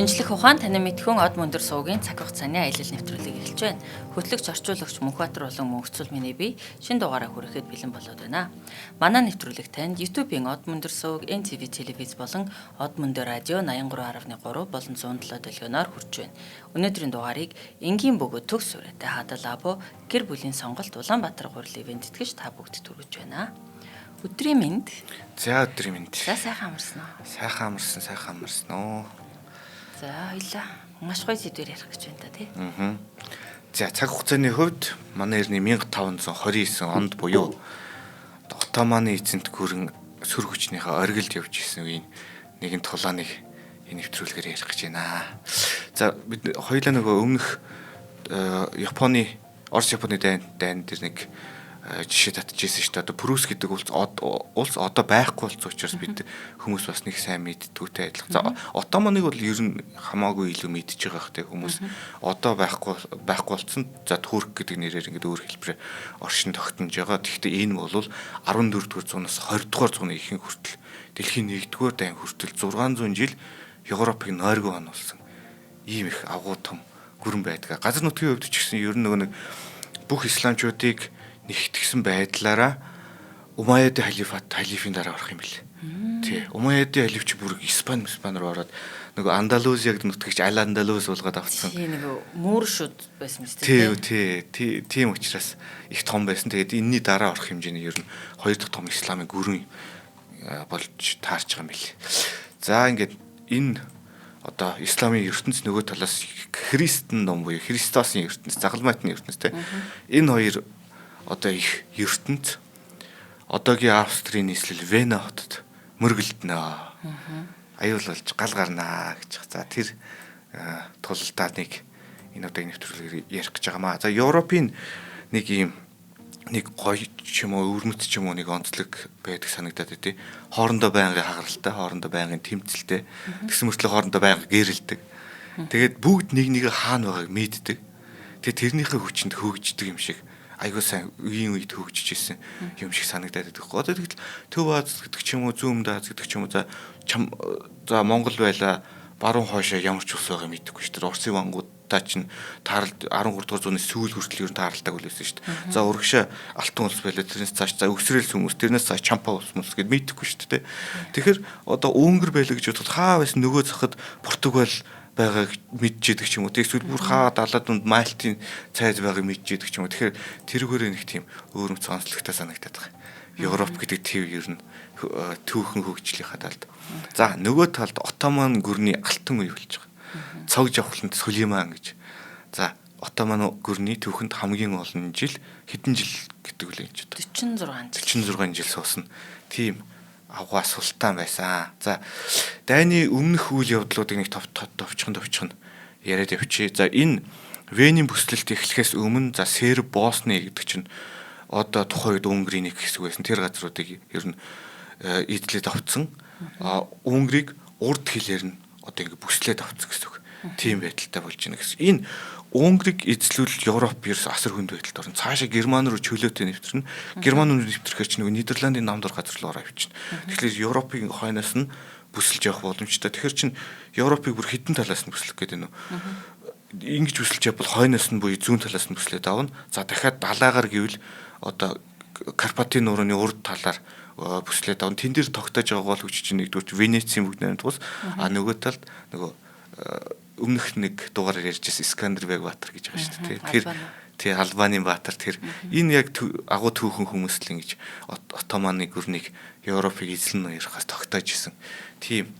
Шинжлэх ухаан танин мэдхүн од мөндөр суугийн цаг хугацааны аялал нэвтрүүлэг эхэлж байна. Хөтлөгч орчуулагч Мөнхбаатар болон Мөнхцөл миний бие шинэ дугаараа хүрэхэд бэлэн болоод байна. Манай нэвтрүүлэг танд YouTube-ийн од мөндөр сууг, NTV телевиз болон од мөндөр радио 83.3 болон 107 дэлгөөнөөр хүрч байна. Өнөөдрийн дугаарыг энгийн бөгөөд төгс сураатай хадал або гэр бүлийн сонголт Улаанбаатар гурил ивент тэтгэж та бүгд төрөж байна. Өдрийн мэнд. За өдрийн мэнд. За сайхан амарсан уу? Сайхан амарсан уу? За хоёлаа маш гоё сэдвээр ярих гэж байна та тий. За цаг хугацааны хувьд манай эртний 1529 онд буюу Отоманы эзэнт гүрэн сүр хүчнийхээ оргилд явж исэн үеийн нэгэн тулааныг энэ нэвтрүүлгээр ярих гэж байна. За бид хоёлаа нөгөө өмнөх Японы Орос Японы дайн дээр нэг жишээ татчихсан шүү дээ. Одоо Прус гэдэг улс одоо байхгүй болсон учраас бид хүмүүс бас нэг сайн мэддгүүтэй адилхан. За Отоманыг бол ер нь хамаагүй илүү мэдж байгаа хэрэг хүмүүс одоо байхгүй болсон. За Турк гэдэг нэрээр ингээд өөр хэлбэрээр оршин тогтнож байгаа. Тэгэхдээ энэ бол 14-р зуунаас 20-р зууны ихэнх хүртэл дэлхийн 1-р дайн хүртэл 600 жил Европыг нойргүй хонолсон ийм их агуу том гүрэн байдаг. Газар нутгийн хувьд ч гэсэн ер нь нөгөө нэг бүх исламчуудыг нэгтгэсэн байдлаараа Умайядын халифын дараа орох юм бэл. Тий. Умайядын халифч бүр Испани руу ороод нөгөө Андалузиаг нутгийч Аль Андалус болгоод авцсан. Тий нөгөө мөршүүд байсан мэт тий. Тий. Тийм учраас их том байсан. Тэгээд энэний дараа орох хэмжээний ер нь хоёр дахь том исламын гүрэн болж таарч байгаа юм бэл. За ингээд энэ одоо исламын ертөнц нөгөө талаас христэн ном буюу Христосын ертөнц, загалмайтны ертөнцтэй. Энэ хоёр одоо их ертөнц одоогийн Австрийн нийслэл Вена хотод мөргөлдөнө. Аюул болж гал гарнаа гэж. За тэр тулалдааныг энэ удаагийн нэвтрүүлгээр ярих гэж байгаамаа. За Европын нэг гоё ч юм уу өвөрмөц ч юм уу нэг онцлог байдаг санагдаад байдیں۔ Хоорондоо байнгын хагаралтай, хоорондоо байнгын тэмцэлтэй, тэгсэн мөртлөө хоорондоо байнга гэрэлдэг. Тэгээд бүгд нэг хаана байгааг мэддэг. Тэгээд тэрнийхээ хүчинд хөгждөг юм шиг айгуу сайн үеийн үед хөгжиж ирсэн юм шиг санагдаад байдаг. Одоо тэгэл Төв Аз гэдэг ч юм уу, Зүүн Аз гэдэг ч юм уу за Монгол байла баруун хойшоо ямар ч ус байгаа мэдэхгүй шүү дээ. Орсын вангуудаа чинь тааралд 13 дугаар зууны сүүл хүртэл ер нь тааралтай үлээсэн шүү дээ. За урагшаа Алтан улс байлаа, тэрнээс цааш за Өксрэлс хүмүүс, тэрнээс цааш Чампа улс мэдэхгүй шүү дээ. Тэгэхээр одоо Өнгөр байлаа гэж бодоход хаа байсан нөгөө захад Португал байгааг мэдчихэдэг ч юм уу. Тэгвэл бүр хаа далаад дунд Мальтын цайз байгааг мэдчихэдэг ч юм уу. Тэгэхээр тэрүүгээр нэг тийм өөр өмц онцлогтой санагдаад байгаа. Европ гэдэг төв ер нь түүхэн хөгжлийнхаа талд. За нөгөө талд Отоман гүрний алтан үе болж байгаа. Цог жавхланд Сулейман гэж. За Отоман гүрний түүхэнд хамгийн олон жил хэдэн жил гэдэг үл энэ ч 46 жил суусан. Тийм авгаа султан байсан. За дайны өмнөх үйл явдлуудыг нэг товчхон яриад явчих. За энэ Венийн бүслэлт эхлэхээс өмнө за Серб Босны гэдэг чинь одоо тухайн үед Унгарын нэг хэсэг байсан. Тэр газруудыг ер нь эзлээд авцсан. Унгрыг урд хэлээр нь одоо ингэ бүслээд авцсан гэсэн үг. Тийм байдалтай болж байна гэсэн. Энэ Унгрыг эзлүүл Европ ерөөс асар хүнд байдалд орно. Цаашаа Герман руу чөлөөтэй нэвтэрнэ. Герман руу нэвтрэхээр чинь нөгөө Нидерландын намдор газар руу ороо явчихна. Тэгэхээр Европын хойноос нь бүсэлж явах боломжтой. Тэгэхээр чинь Европыг бүр хідэн талаас нь бүслэх гэдэг нь. Ингэж бүсэлж явбал хойноос нь буюу зүүн талаас нь бүслээд авна. За дахиад далайгаар гэвэл одоо Карпатын нуурын урд талаар бүслээд авна. Тэн дээр тогтоож байгаа гол хүч чинь нэгдүгээр Венецийн бүгд найрамд тус. Нөгөө талд нөгөө өмнөх нэг дугаараар ярьжсэн Скандинав баатар гэж байгаа шүү дээ. Тэр Албаны баатар тэр энэ яг агуу түүхэн хүмүүс л ингэж Отоманы гүрнийг Европыг эзлэн ярихаас тогтоож исэн. Тийм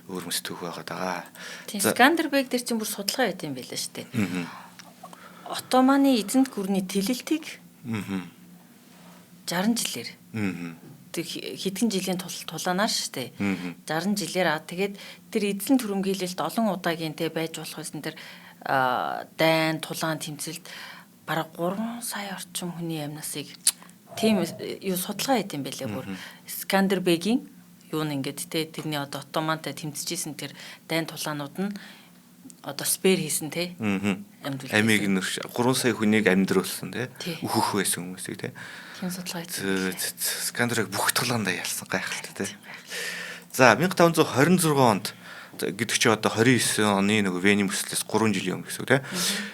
өөрмөс түүх байгаа даа. Тийм Скандинав дээр чинь бүр судалгаа байт юм байлаа шүү дээ. Отоманы эзэнт гүрний тэлэлтийг 60 жилээр. Хэдхэн жилийн тулаанаар штэ 60 жилээр тэгээд тэр эзлэн түрэмгийлэлт олон удаагийн те байж болох байсан тэр дайн тулаан тэмцэлд бараг 3 сая орчим хүний амьнасыг тийм юу судалгаа хийдэм байлээ бүр Скандербегийн юу н ингээд те тэрний одоо Отомантай тэмцэжсэн тэр дайн тулаанууд нь одоо спер хийсэн те амиг нь 3 сая хүнийг амьдруулсан те өөхөх байсан хүмүүсийг те тийм судалгаа хийсэн. Скандербег бүх тулаандаа ялсан гайхалтай те. За 1526 онд гэдэг чи одоо 29 оны нөгөө Вений мөслөөс 3 жилийн өмнө гэсэн үг тийм.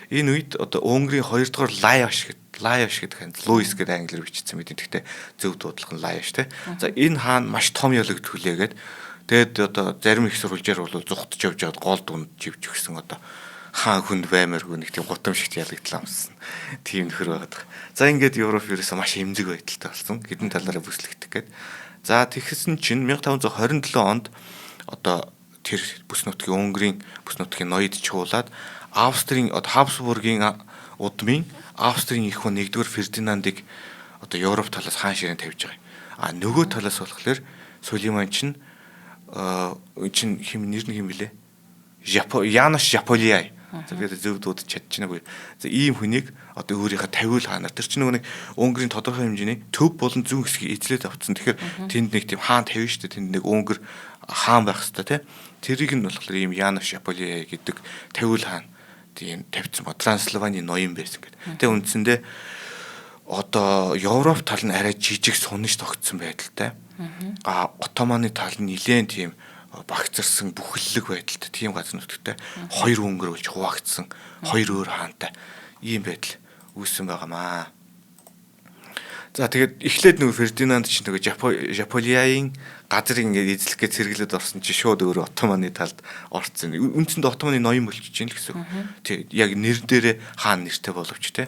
Энэ үед одоо Унгарын 2 дугаар Лаяш гэдэг ханд Луис гэдэг англиар бичсэн мэт. Гэхдээ зөв дуудлага нь Лаяш тийм. За энэ хаан маш том ёлог түлээгээд тэгээд одоо зарим их сурвалжаар бол зүхтж явж байгаад гол дунд живж өгсөн одоо хаан хүнд баймааргүй нэг тийм гутамшигт ялагдлаа амссан. Тийм нөхөр байгаад. За ингээд Европ ерөөсөө маш эмзэг байдалтай болсон. Хэдэн талаараа бүслэгдэх гээд. За тэгсэн чинь 1527 онд одоо тэр бүс нутгийн Унгарын бүс нутгийн ноёд чуулаад Австрийн Хабсбургийн удмын Австрийн их хүн 1-р Фердинандыг одоо Европ талаас хаан ширээн тавьж байгаа юм. А нөгөө талаас болохоор Сулейман чинь хим нэр нь хим блэ? Янаш Жаполиай. Тэгээд зөв дуудаж чадчихнаагүй. За ийм хүнийг одоо өөрийнхөө тавиул хаанаар тэр чинь нэг Унгарын тодорхой хэмжээний төв болон зүүн хэсгийг эзлээд авцсан. Тэгэхээр тэнд нэг тийм хаан тавина шүү дээ. Тэнд нэг Унгар хаан байх хэвээр тий. Тэрийг нь болохоор ийм Янаш Жаполиай гэдэг тавиул хаан тийм тавьсан ба Трансильвани ноён байсан гэдэг. Тэгээ үндсэндээ одоо Европ тал нь арай жижиг сунаж тогтсон байдалтай. Отtomаны тал нь нэлээд тийм багцарсан бүхэллэг байдалтай тийм газар нутгтай 2 өнгөр болж хуваагдсан 2 өөр хаантай ийм байдал үүссэн байгаамаа. За тэгээд эхлээд нөгөө Фердинанд чинь нөгөө Жаполиаийн газрыг ингээд эзлэх гэж сэргэлээд орсон чи шууд өөрөө Оттоманы талд орцсон. Үндсэндээ Оттоманы ноён болчихж юм л гэсэн. Тэг яг нэр дээрээ хаан нэртэй боловч те.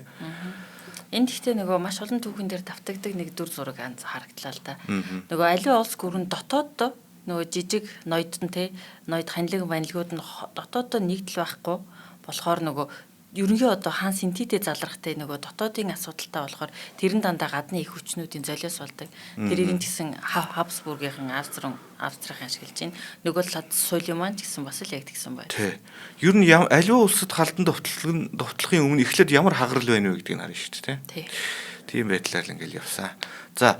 Энд гэхдээ нөгөө маш олон түүхэн дээр давтагдаг нэг дүр зураг харагдлаа л да. Нөгөө аливаа улс гүрэн дотооддоо нөгөө жижиг ноёдон ноёд ханилэг банилгууд нь дотооддоо нэгдэл байхгүй болохоор нөгөө ерөнхий одоо хаан синтидэ залрахтай нөгөө дотоодын асуудалтай болохоор тэрэн дандаа гадны их хүчнүүдийн золиос болдог. Тэрийг нь гэсэн Хабсбургийнхан Австрийн ашиглаж байна. Нөгөө талд Сулейман ч гэсэн бас л яг тэгсэн байна. Тий. Ер нь аливаа улсад халдан довтлохын өмнө эхлээд ямар хагарал байна вэ гэдгийг харна шүү дээ, тий. Тийм байдлаар л ингээл явсан. За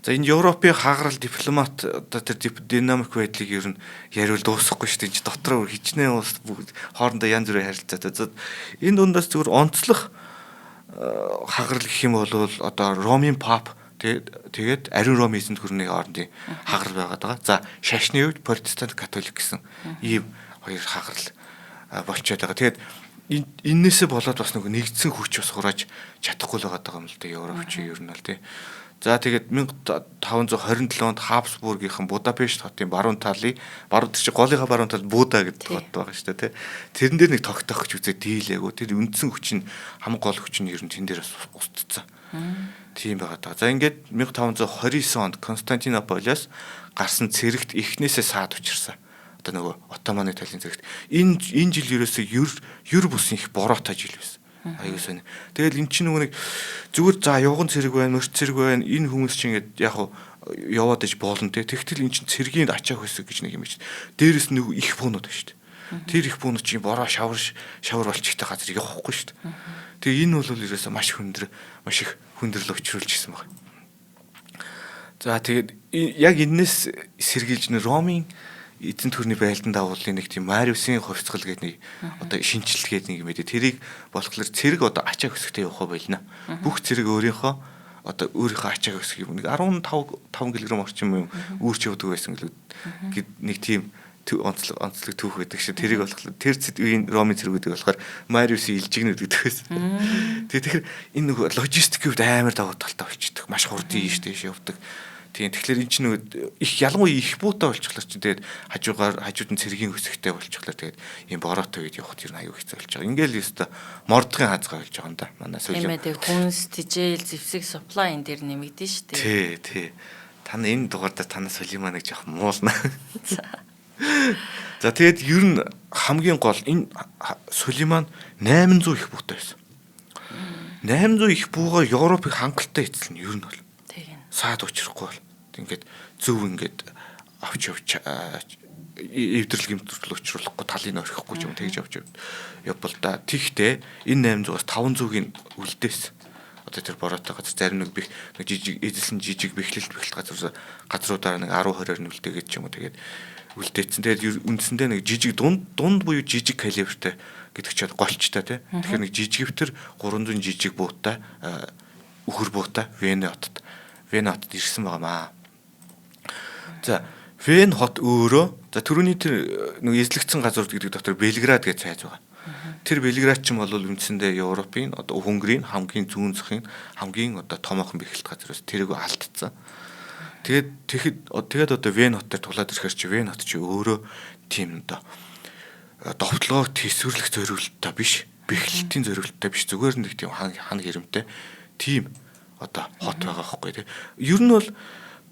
энэ Европын хагарал дипломат одоо тэр динамик байдлыг ер нь яриул дуусахгүй шүү дээ. Энд дотроо хичнээн улс бүгд хоорондоо янз бүрийн харилцаатай. За энэ дундаас зүгээр онцлог хагарал гэх юм бол одоо Ромын пап тэгээд ариун Ром эзэнт гүрний хоорондын хагарал байгаад байгаа. За шашны үед протестант католик гэсэн ийм хоёр хагарал болчиход байгаа. Тэгээд энээсээ болоод бас нэгдсэн хүч бас хурааж чадахгүй л байгаа юм л дээ Европч ер нь л тий. За тэгээд 1527 онд Хабсбургийнхан Будапешт хотын баруун талын чи голынхаа баруун талд Буда гэдэг хот байгаа шүү дээ тий. Тэрэн дээр нэг тогтоох гэж үзээ дийлээгүй. Тэр үндсэн хүч нь хамаг гол хүч нь ер нь тэн дээр бас устцсан. Тийм байгаа даа. За ингээд 1529 онд Константинополиос гарсан цэрэгт эхнээсээ саад учирсан. Одоо нөгөө Оттоманы талын зэрэгт энэ жил ерөөсөө юр бусын их бороотой жил байсан. Аюу сан. Тэгэл эн чинь нөгөө нэг зүгээр за явган цэрэг байна, мөрч цэрэг байна. Энэ хүмүүс чинь ингээд яг яваад иж болно те. Тэгтэл эн чинь цэргийн ачаах хэсэг гэж нэг юм чинь. Дээрээс нөгөө их буунууд байна шүү дээ. Тэр их буунууд чинь бороо шавар болчихтой газар явахгүй шүү дээ. Тэгээ энэ бол ерөөсөө маш их хүндрэл учруулж ирсэн байна. За тэгээд яг энэс сэргийлж нэ Ромын эзэнт гүрний байлдан дагуулын нэг тийм Мариусын хувьцгал гэдэг нэг одоо шинжилт гэдэг нэг юм ээ. Тэрийг болохоор цэрэг одоо ачаа хөсгөтэй явах байлна. Бүх цэрэг өөрийнхөө ачаа хөсгөх юм. Нэг 15 кг орчим юм үүрч явдаг байсан гэд нэг тийм онцлог түүх байдаг шээ. Тэрийг болохоор тэр үеийн Ромын цэргүүдийг болохоор Мариусын илжигнүүд гэдэг байсан. Тэгэхээр энэ нэг логистикийн хувьд амар давуу талтай болчихдог. Маш хурдан ийш явдаг. Тийм тэгэхээр эн чинь их ялангуяа их буутай болчихлоо чинь тэгээд хажууд нь цэргийн өсөхтэй болчихлоо тэгээд ийм бороотой үед явахд ер нь аюу хэцүү болж байгаа. Ингээл өстө мордгийн хазгаа болж байгаа юм да. Манай сүүлийн. Тийм ээ хүнс тижэл зэвсэг supply энэ дэр нэмэгдэн шүү дээ. Тий. Тана энэ дугаардаа танаас Сулейманыг жоох муулна. За тэгээд ер нь хамгийн гол энэ Сулейман 800 их буутай байсан. 800 их буугаар Европыг хангалттай эзэлнэ ер нь бол. Саад учрахгүй бол ингээд зөв ингээд авч эвдэрлэг юмтрал учруулахгүй талыг орхихгүй ч юм тэгж авч явбал да. Тэгтээ энэ 800-аас 500-ийн үлдээс одоо тэр бороотой газар зарим нэг жижиг эзэлсэн жижиг бэхлэлт газруудаар нэг 10-20-оор нь үлдээгээд ч юм уу тэгээд үлдээсэн. Тэгээд үндсэндээ нэг жижиг дунд буюу жижиг калибертэй гэдэг чинь голчтой тий. Тэгэхээр нэг жижигвтер 300 жижиг буутай өхөр буутай Вена хотод ирсэн байгаамаа. За Вен хот өөрөө за түрүүний тэр нэг эзлэгдсэн газрууд гэдэг дотор Белград гэж цайз байгаа. Тэр Белград ч юм бол үндсэндээ Европын одоо Хөнгөрийн хамгийн зүүн захын хамгийн одоо томоохон бэхжилт газраас тэрийг алдсан. Тэгээд одоо Вен хотоор тулаад ирэхээр чи Вен хот чи өөрөө тийм одоо довтлогоо төсвөрлөх зориулттай биш, бэхжилтийн зориулттай биш, зүгээр нэг тийм хан хэрэмтэй тийм одоо хот байгаа байхгүй тий. Ер нь бол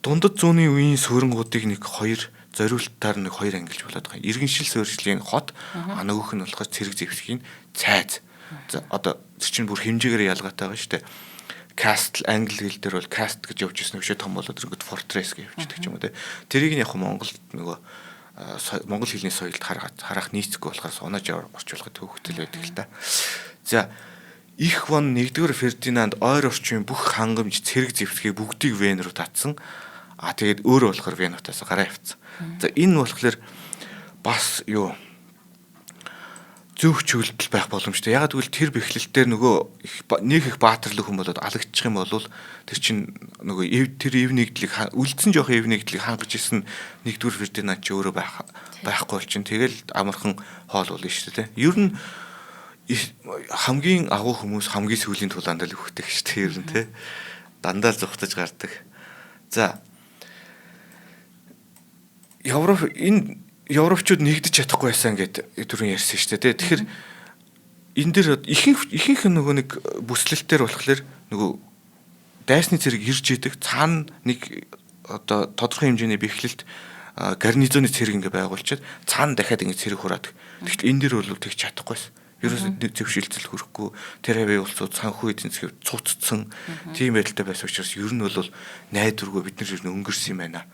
дундад зууны үеийн суурингуудыг нэг хоёр зориултаар нэг хоёр ангилж болоод байгаа. Иргэншил суурьшлийн хот, нөгөөх нь болохоор цэрэг зэвсгийн цайз. За одоо чинь бүр хэмжээгээр ялгаатай байгаа шүү дээ. Castle англи хэл дээр бол cast гэж явж ирсэн өшөө том болоод ирэнгүүт fortress гэж явчихдаг ч юм уу тий. Тэрийг нь яг Монгол нөгөө монгол хэлний соёлд харах нийцэхгүй болохоор унаж орчуулахад төвөгтэй байдаг л та. За их вон 1-р Фердинанд ойр орчмын бүх хангамж цэрэг зэвсгийг бүгдийг Вен руу татсан. Тэгээд өөрөө болохоор Вен хотоос гараа явцсан. За энэ болохоор бас юу зөв чөлтөл байх боломжтой. Ягаад гэвэл тэр бэхлэлтээр нөгөө нэг их баатарлаг хүн болоод алагдчих юм бол тэр чинь нөгөө тэр ив нэгдлийг үлдсэн жоох ив нэгдлийг хангаж исэн 1-р Фердинанд ч өөрөө байхгүй бол чинь тэгэл амархан хоол болно шүү дээ. Ер нь хамгийн агуу хүмүүс хамгийн сүүлийн тулаанд л өгдөг шүү дээ ер нь тий. Дандаа л зүхтаж гардаг. За Европчууд нэгдэж чадахгүй байсан гэдэг түрүүн ярьсан шүү дээ. Тэгэхээр энэ дэр ихэнх нөгөө нэг бүслэлтээр болохоор нөгөө дайсны цэрэг ирж идэг цаана нэг одоо тодорхой хэмжээний бэхлэлт гарнизоны цэрэг ингээ байгуулчаад цаана дахиад ингээ цэрэг хураадаг. Тэгэхээр энэ дэр бол тэгж чадахгүйсэн. Ерөөсөө зөвшөлтсөл хүрэхгүй тэр хавийн улсууд санхүү эдийн засгийг цуцсан тийм байдалтай байсан учраас ер нь бол найдваргүй бид нар ер нь өнгөрсөн юм байна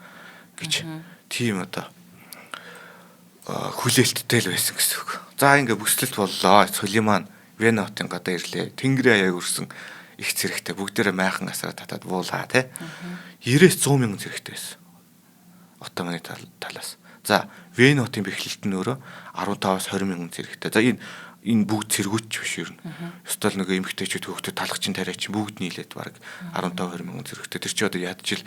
гэж тийм одоо хүлээлттэй л байсан гэсэн үг. За ингээ бүслэлт боллоо. Сулейман Вен хотын гадаа ирлээ. Тэнгэрийн аяг өрсөн их цэрэгтэй бүгдээрээ майхан асраа татаад буулаа тий. 90-100 мянган цэрэгтэй байсан. Оттоманы талаас. За Вен хотын бэхлэлт нь өөрөө 15-20 мянган цэрэгтэй. За энэ бүгд цэргүүч биш ер нь. Ёстой л нөгөө эмгтээчүүд хөвгтөд талгачин тариач бүгд нийлээд баг 15-20 мянган цэрэгтэй. Тэр чи одоо ядчил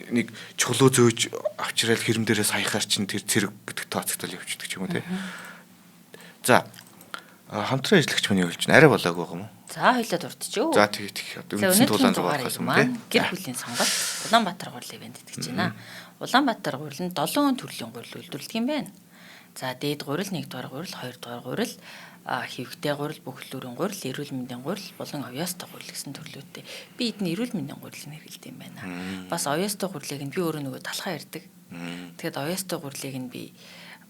нэг чулуу зөөж авчирал хэрэм дээрээ саяхаар чинь тэр цэрэг гэдэг тооцогдол явчихдаг ч юм уу тий. За хамтран ажиллагч хүний үйлч арай болоогүй юм уу? За хоёлаа дурдчихөө. За тэгээ одоо үндсэн тулаанд зугаахаас юм тий. Гэр бүлийн сонголт Улаанбаатар гурил ивент итгэж байна. Улаанбаатар гурил нь 7 төрлийн гурил үйлдвэрлэдэг юм байна. За дээд гурил, 1-р гурил, 2-р гурил, хэвгтэй гурил, бүхлүүрийн гурил, эрүүл мэндийн гурил болон оюустай гурил гэсэн төрлөөтэй. Би эдний эрүүл мэндийн гурилыг хэрэглэдэг юм байна. Бас оюустай гурилыг нь би өөрөө нөгөө талхаа ярьдаг. Тэгэхэд оюустай гурилыг нь би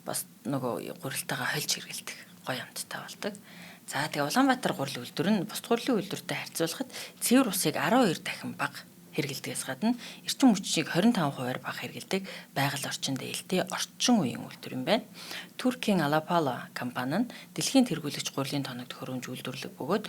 бас нөгөө гурилтайгаа хольж хэрэглэдэг. Гоё амттай болдог. За тэгээ Улаанбаатар гурил үйлдвэр нь бусад гурилын үйлдвэртэй харьцуулахад цэвэр усыг 12 дахин бага хэрэглэдэгээс гадна эрчим хүчийг 25% бага хэрэглэдэг байгаль орчин дээлтэй орчин үеийн үйлдвэр юм байна. Туркийн Alapala компани нь дэлхийн тэргүүлэгч гурилын тоног төхөөрөмж үйлдвэрлэг бөгөөд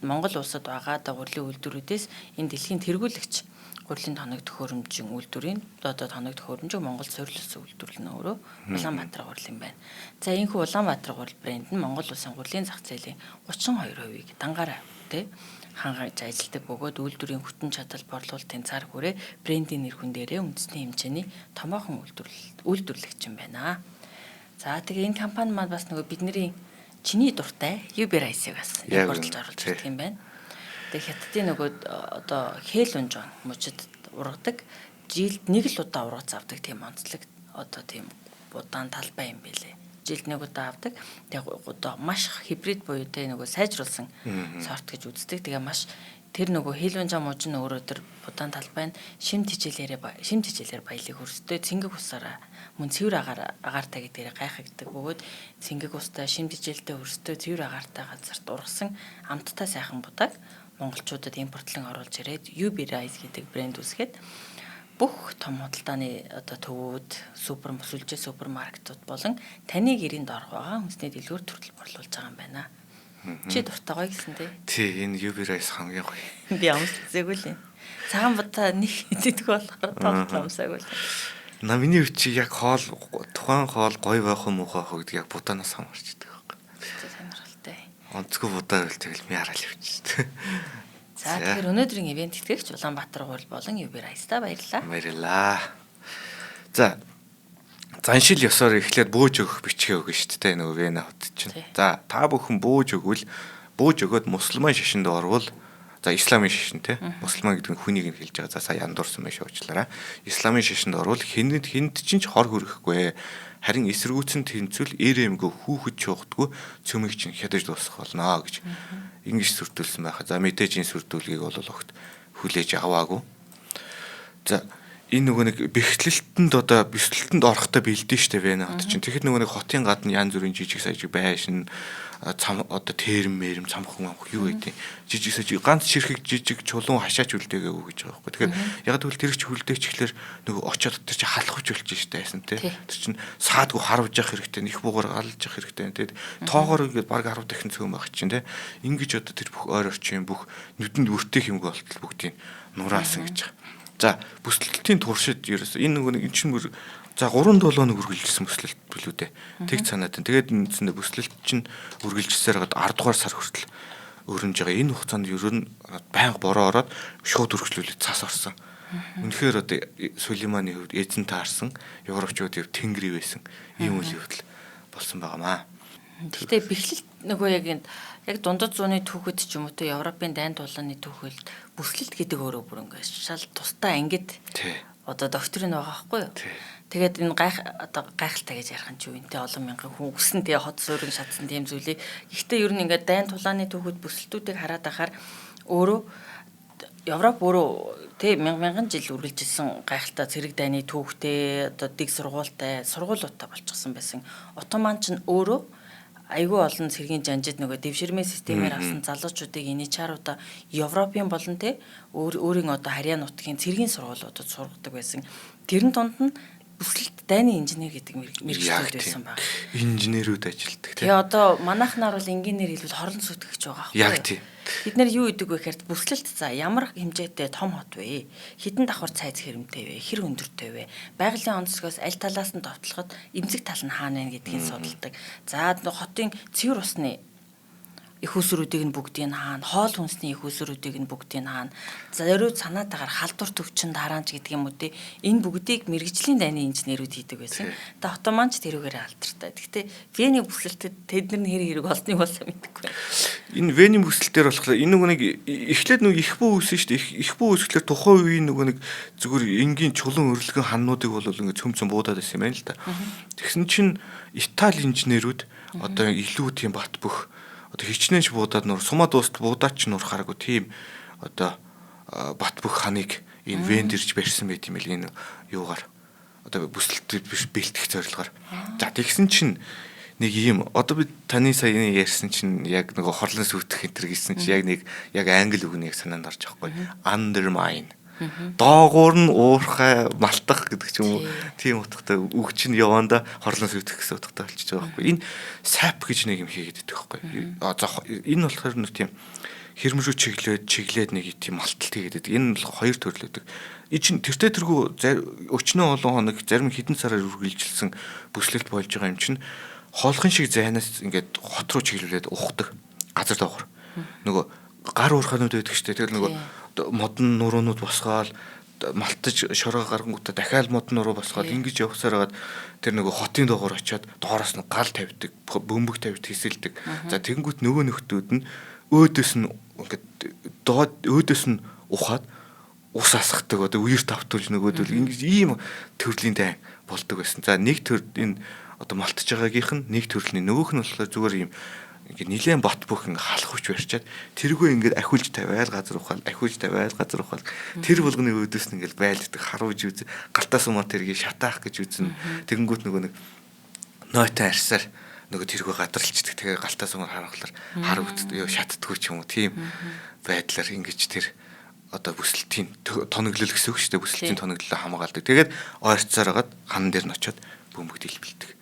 Монгол улсад байгаа гурилын үйлдвэрүүдээс энэ дэлхийн тэргүүлэгч гурилын тоног төхөөрөмжийн үйлдвэрийн одоо тоног төхөөрөмжийг Монгол суурилсан үйлдвэрлэл нь өөрөө Улаанбаатар гурил юм байна. За энэхүү Улаанбаатар гурил брэнд нь Монгол улсын гурилын зах зээлийн 32%-ийг дангаараа тэ хангаж ажилладаг бөгөөд үйлдвэрийн хүчин чадал борлуулалтын цар хүрээ брендийн нэр хүн дээрээ үндэсний хэмжээний томоохон үйлдвэрлэгч юм байна. За тэгээ энэ компани маань бас нөгөө бидний чиний дуртай Uber Ice-ыг бас импортлж оруулж ирдэг юм байна. Тэгээ хятадын нөгөө одоо хэл унжон мужид ургадаг жилд нэг л удаа ургац авдаг тийм онцлог одоо тийм удаан талбай юм байлээ. Жилд нэг удаа авдаг. Тэгээ одоо маш хибрид буюу тэ нөгөө сайжруулсан сорт гэж үздэг. Тэгээ маш тэр нөгөө хилвэнжа мужин өөрөө тэр будаан талбай нь шимт хичээлээр баялыг хөрсдөө цэнгэг усаараа мөн цэвэр агаартай гэдгээр гайхагддаг бөгөөд цэнгэг устай шимт хичээлтэй хөрсдөө цэвэр агаартай газарт ургасан амттай сайхан будаг монголчуудад импортлон оруулж ирээд Uber Ice гэдэг брэнд үүсгээд бүх том худалдааны одоо төвүүд, сүлжээ супермаркетууд болон таны гэрийн доорх байгаа хүнсний дэлгүүр төрөл борлуулж байгаа юм байна. Чи дуртай гоё гэсэн тий. Тий, энэ Uber Ice хамгийн гоё. Би амс үзээгүй л юм. Цагаан будаа нэг идэх болохоор тоглох амсаагүй л. Миний үе чи яг тухайн хоол гоё байх уу муухай байх уу гэдэг яг будаанаас хамаарч идэг байхгүй. Сонирхолтой. Онцгой будаа байл тэгэл мяарал явчихсан. За тэгэхээр өнөөдрийн ивент тэтгэгч Улаанбаатар гурил болон Uber Ice-та баярлалаа. Баярлалаа. За заншил ёсоор эхлээд бөөж өгөх бичгээ өгнө шүү дээ нөгөө Вена хот чинь. За та бүхэн бөөж өгөөд мусульман шашинд орвол за исламын шашин те мусульман гэдэг нь хүнийг нь хэлж байгаа. За сая андуурсан байж уучлаарай. Исламын шашинд орвол хинд чинь ч хор хүрэхгүй. Харин эсэргүүцэн тэнцвэл эрэмгүй хүүхэд чуухдаггүй цөмийг чинь хядаж дуусгах болно гэж ингэж сүрдүүлсэн байхаа. За мэдээж энэ сүрдүүлгийг бол огт хүлээж аваагүй. За энэ нөгөө нэг бэхлэлтэнд одоо бэхлэлтэнд орохтой бэлдэн штэ Вена хот чинь. Тэгэхэд нөгөө нэг хотын гадна янз бүрийн жижиг сажиг байшин цам одоо тэрм мэрэм цамхан юу гэдэг жижиг сажиг ганц ширхэг жижиг чулуун хашаач үлдээгээгүй гэж байгаа байхгүй. Тэгэхээр яг тэгвэл тэр их хүлдээч ихлээр нөгөө очоод тэр чинь халахж болчих штэ байсан те. Тэр чинь саадгүй харавж явах хэрэгтэй, их буугаар алж явах хэрэгтэй те. Тоогоор ингээд баг 10 дахин цөөн байх чинь те. Ингиж одоо тэр бүх ойр орчин бүх нүдэнд өртөх юмгүй болтол бүгдийг нураасан гэж байгаа. За бүслэлтийн туршид ерөөс энэ нөгөө нэг чинь за 3-7 хоног үргэлжилсэн бүслэлт билүү дээ. Тэг санаад байна. Тэгээд үндсэндээ бүслэлт чинь үргэлжилсээр хагаад 10 дугаар сар хүртэл өрнөж байгаа. Энэ хугацаанд ер нь байнга бороо ороод шууд үргэлжлүүлээд цас орсон. Үнэхээр одоо Сулейманы хувьд эзэн таарсан, европчуудын тэнгэрий байсан ийм үйл явдал болсон байгаамаа. Гэхдээ бэхлэлт нөгөө яг дундад зууны түүхэд ч юм уу те Европын дайн тулааны түүхэлд бүслэлт гэдэг өөрөө бүр ингээд шал тустай ангид одоо доктрин байгаа байхгүй юу? Тэгээд энэ гайхалтай гэж ярих юм чи үнтэй олон мянган хүн өссөн тэгээ хот суурин шатсан тийм зүйлийг. Гэхдээ ер нь ингээд дайн тулааны түүхэд бүслэлтүүдийг хараад ахаар өөрөө Европ өөрөө тэ мянган жил үргэлжилсэн гайхалтай цэрэг дайны түүхтэй одоо дэг сургуулиудтай болчихсон байсан. Отоман ч өөрөө айгүй олон цэргийн жанжид нөгөө дэвширмээ системээр авсан залуучуудыг иничааруудаа Европын болон те өөрийн одоо харьяа нутгийн цэргийн сургуулиудад сургадаг байсан. Тэрэн донд нь бүслэлт дайны инженер гэдэг мэргэжлүүд байсан баг. Инженерүүд ажилтдаг те. Тэгээ одоо манайхнаар бол энгийнээр хэлбэл хорон сүтгэгч байгаа байхгүй юу? Яг тийм. Бид нэр юу идэг вэ гэхээр бүслэлт за ямар хэмжээтэй том хот вэ? Хідэн давхар цайз хэрэмтэй вэ? Хэр өндөртэй вэ? Байгалийн онцлогоос аль талаас нь товтлоход эмзэг тал нь хаана вэ гэдгийг судалдаг. За хотын цэвэр усны их усруудыг нь бүгдийг нь хаана, хоол хүнсний их усруудыг нь бүгдийг нь хаана, зориуд санаатаагаар халдвар төвчин дараанч гэдэг юм уу те. Энэ бүгдийг мэргэжлийн дайны инженерүүд хийдэг байсан. Тэгээ автоманч тэрүүгээр алдартай. Гэхдээ Вений бүслэлтэд тэд нар хэрэг олсныг бол мэдэхгүй. Энэ Вений бүслэлтээр болохоор энэ нөгөө нэг эхлээд нөгөө их бүү үүсэн шүү дээ. Их бүү үүсгэлээр тухайн үеийн нөгөө нэг зүгээр энгийн чулуун өрөлгөн ханнуудыг бол ингээд цөм буудаад байсан юм байна л да. Тэгсэн чинь Итали инженерүүд одоо илүү тийм бат бөх одоо хичнээнч буудаад нур сумаа дуустал буудаач нур хараагүй тийм одоо бат бөх ханыг энэ Венд ирж барьсан байт юм л энэ юугаар одоо бүслэлт биш бэлтгэх зорилгоор. За тэгсэн чинь нэг ийм одоо би таны сая ярьсан чинь яг нөгөө хорлон сүтгэх энэ төр гэсэн чинь яг англи үгнийг санаанд орж байхгүй. Undermine. Доогуур нь уурхай малтах гэдэг ч юм уу тийм утгатай үг чинь яванда хорлон сүтгэх гэсэн утгатай болчихж байгаа байхгүй. Энэ sap гэж нэг юм хийгээд байдаг байхгүй. Энэ болохоор нэг тийм хэрмрүү чиглээд нэг тийм малталт хийгээд байдаг. Энэ бол хоёр төрөл байдаг. Энэ чинь тэртээ тэргүй өчнөө олон хоног зарим хідэн сараар үргэлжилсэн бүслэлт болж байгаа юм чинь хоолхын шиг зайнаас ингээд хот руу чиглүүлээд ухдаг газар доогор. Нөгөө гар уурханууд байдаг шүү дээ. Тэр нөгөө модон нуруунууд босгоол малтаж шороо гаргангуудаа дахиад модон нуруу босгоол ингэж явахсаар хагаад тэр нөгөө хотын доогор очиод доороос нь гал тавьдаг, бөмбөг тавьд хэсэлдэг. За тэгэнгүүт нөгөө нөхдүүд нь өөдөөс нь ингээд өөдөөс нь ухаад ус асгадаг одоо үер тавтуулж нөгөөдөл ингэж ийм төрлийн дай болдог байсан. За нэг төр энэ одоо малтаж байгаагийнх нь нэг төрлийн нөгөөх нь болохоор зүгээр ийм ингээд нилээн бот бүх ингээд халахвч барьчаад тэргүй ингээд ахиулж тавиал газар ухаал тэр болгоны өөдөөс нь ингээд байлдаг харуулж үз галтаа сумаар тэргийг шатаах гэж үзнэ. Тэгэнгүүт нөгөө нэг нойтой арьсаар нөгөө тэргүй гадралчдаг. Тэгээ галтаа сумаар харахаар хар үздэй шатдаггүй ч юм уу тийм байдлаар ингэж тэр одоо бүслэлтийн тоноглол гэсэн үг шүү дээ. Бүслэлтийн тоноглолоо хамгаалдаг. Тэгээд ойрцоор хагаад хан дээр нь очиод бөмбөг дэлбэлдэг.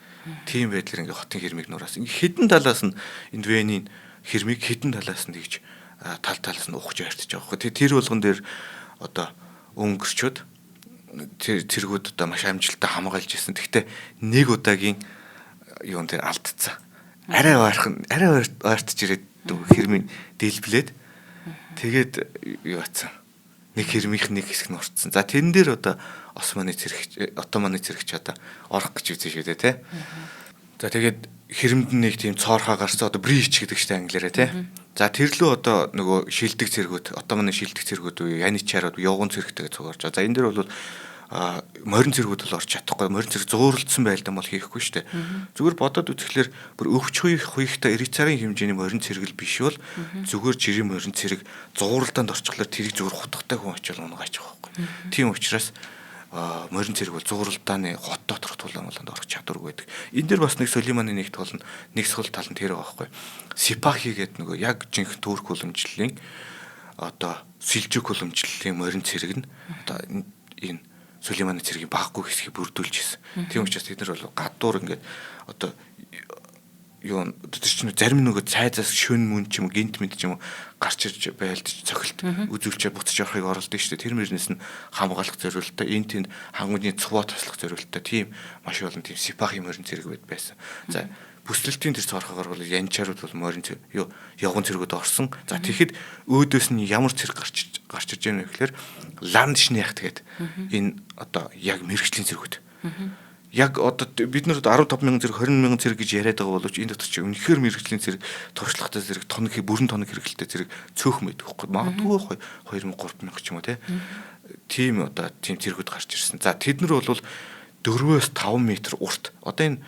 Тийм байдлаар ингээ хотын хэрмийг нураас. Хэдэн талаас нь энэ Венийн хэрмийг хэдэн талаас нь тэгж талаас нь ухаж ойртож байгаа хөө. Тэр болгон дээр одоо өнгөрчүүд тэргүүд одоо маш амжилттай хамгаалж ирсэн. Гэхдээ нэг удаагийн юун дээр алдцсан. Арай ойртож ирээд хэрмийг дэлбэлээд тэгээд юу атсан. Нэг хэрмийнх нэг хэсэг нь орцсон. За тэрэн дээр одоо Османы цэрэгч одоо орох гэж үзэн шүү дээ тий. За тэгээд хэрэмд нэг тийм цоорхоо гарсан одоо брич гэдэг штэ англиараа тий. За тэрлүү одоо нөгөө шилдэг цэргүүд Отоманы шилдэг цэргүүд үе яничаар явган цэрэгтэй цугарч. За энэ дээр бол морин цэргүүд бол орж чадахгүй. Морин цэрэг зууралдсан байлдан бол хийхгүй штэ. Зүгээр бодоод үзэхлээр бүр өвч хуйхтай эрицарын хэмжээний морин цэрэг л биш бол зүгээр жирийн морин цэрэг зууралдаанд орчихлоор тэрийг зүгээр хутгатай хүн очил унгаач байгаа байхгүй. Тийм учраас морин цэрэг бол зууралдааны хот доторх тулаамланд орох чадваргүй байдаг. Энэ дэр бас нэг Сулейманы нэг тул нэг сул тал нь тэр байгаа байхгүй. Сипахи гэдэг нөгөө яг жинхэнэ Турк уламжлалын одоо Сэлжүк уламжлалын морин цэрэг нь одоо энэ Сулейманы цэргийн баггүй хэсгийг бүрдүүлж ирсэн. Тийм учраас тэд нар бол гадуур ингээд одоо юу тэр чинь зарим нөгөө цайзаас шөн мөн ч юм гинт мэд ч юм гарч ирж байлдаж цохилт үзүүлчээр буцаж явахыг оролдсон шүү дээ. Тэр мөрнөөс нь хамгаалах зорилттой энэ тэнд хангуудны цуваа таслах зорилттой тийм маш олон тийм сипахи морин цэрэг байсан. За бүслэлтийн тэр цорхоогоор бол янчаарууд бол морин юу явган цэргүүд орсон. За тэгэхэд өөдөөс нь ямар цэрэг гарч ирж байгаа вэ гэхээр ландшнях тэгээд энэ одоо яг мэрэгжлийн цэргүүд. Яг одоо бид нар 15,000 зэрэг 20,000 зэрэг гэж яриад байгаа боловч энэ дотор чи үнэхээр мэрэгжлийн зэрэг туршлагатай зэрэг тоног бүрэн тоног хэрэгэлтэй зэрэг цөөхөн байдаг байхгүй магадгүй 2,000 3,000 ч юм уу тийм одоо тийм зэргүүд гарч ирсэн. За тэд нар бол 4-5 м урт одоо энэ